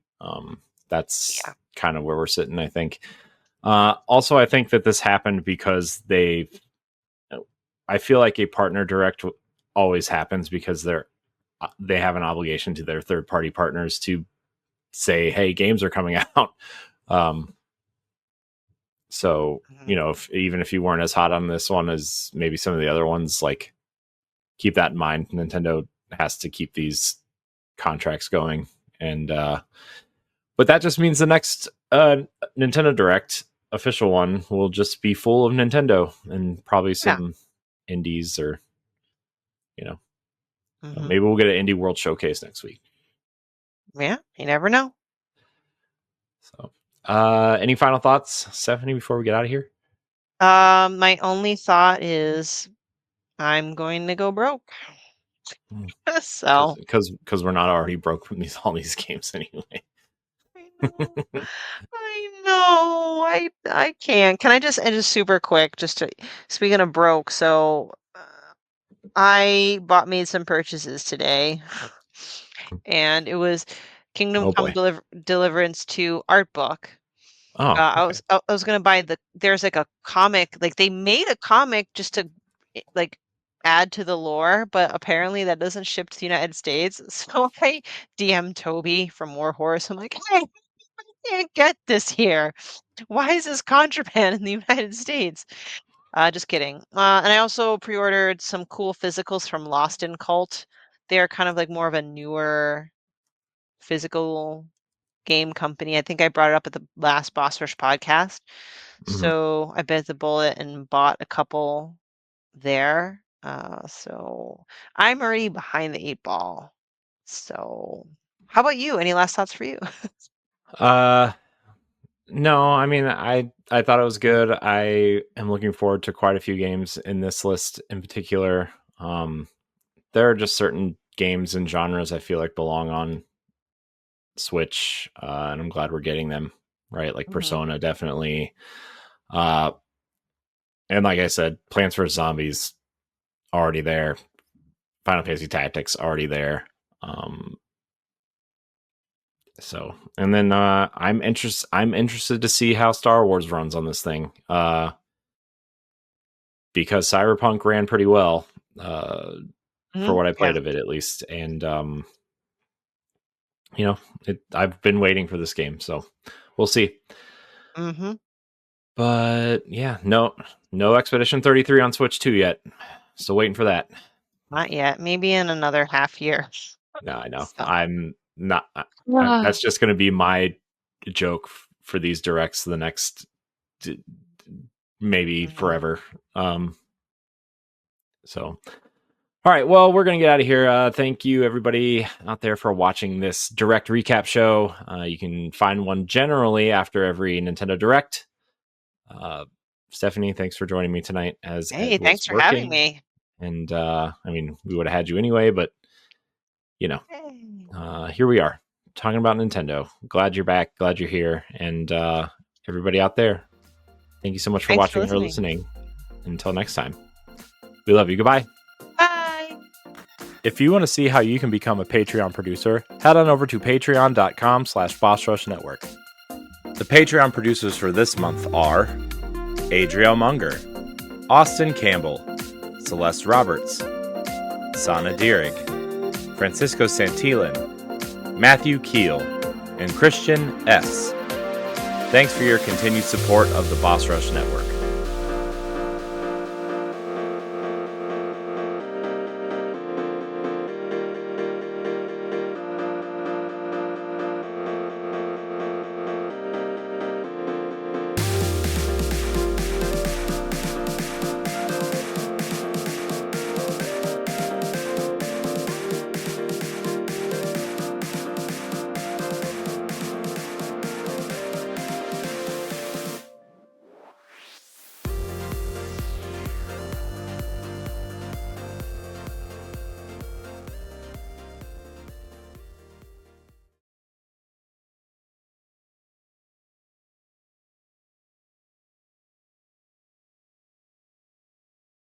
That's Yeah. kind of where we're sitting, I think. Also, I think that this happened because I feel like a partner direct always happens because they have an obligation to their third party partners to say, hey, games are coming out. Um, so Mhm. you know, even if you weren't as hot on this one as maybe some of the other ones, like keep that in mind. Nintendo has to keep these contracts going, and but that just means the next Nintendo Direct official one will just be full of Nintendo and probably Yeah. some indies, or you know, Hmm. maybe we'll get an Indie World Showcase next week. Yeah. You never know. So, any final thoughts, Stephanie, before we get out of here? My only thought is I'm going to go broke. So Because we're not already broke from all these games anyway. I know, I know, I can't. Can I just and just super quick, just to speaking of broke, so I made some purchases today, and it was Kingdom Oh Come boy. Deliverance 2 art book. Oh, okay. I was gonna buy there's like a comic, like they made a comic just to like add to the lore, but apparently that doesn't ship to the United States. So I DM Toby from Warhorse. I'm like, hey, can't get this here. Why is this contraband in the United States? Just kidding. And I also pre-ordered some cool physicals from Lost in Cult. They're kind of like more of a newer physical game company. I think I brought it up at the last Boss Rush podcast. Mhm. So I bit the bullet and bought a couple there. So I'm already behind the 8 ball. So how about you? Any last thoughts for you? Uh, no, I mean, I thought it was good. I am looking forward to quite a few games in this list in particular. There are just certain games and genres I feel like belong on Switch, and I'm glad we're getting them, right? Like Mhm. Persona, definitely. Uh, and like I said, Plants vs Zombies already there. Final Fantasy Tactics already there. So, and then I'm interested to see how Star Wars runs on this thing. Because Cyberpunk ran pretty well, for what I Yeah. played of it at least, and you know, I've been waiting for this game, so we'll see. Mm-hmm. But yeah, no Expedition 33 on Switch 2 yet. Still waiting for that. Not yet. Maybe in another half year. No, I know. So. I'm not. Ah. That's just going to be my joke for these directs the next maybe Mhm. forever. So, all right. Well, we're going to get out of here. Thank you, everybody out there, for watching this direct recap show. You can find one generally after every Nintendo Direct. Stephanie, thanks for joining me tonight as Hey, Ed was thanks for having working. me. And I mean, we would have had you anyway, but you know, Hey. here we are talking about Nintendo. Glad you're back. Glad you're here. And everybody out there, thank you so much for Thanks for watching or listening. listening. Until next time, we love you. Goodbye. Bye. If you want to see how you can become a Patreon producer, head on over to patreon.com/BossRushNetwork. The Patreon producers for this month are Adriel Munger, Austin Campbell, Celeste Roberts, Sana Dirrig, Francisco Santillan, Matthew Keel, and Christian S. Thanks for your continued support of the Boss Rush Network.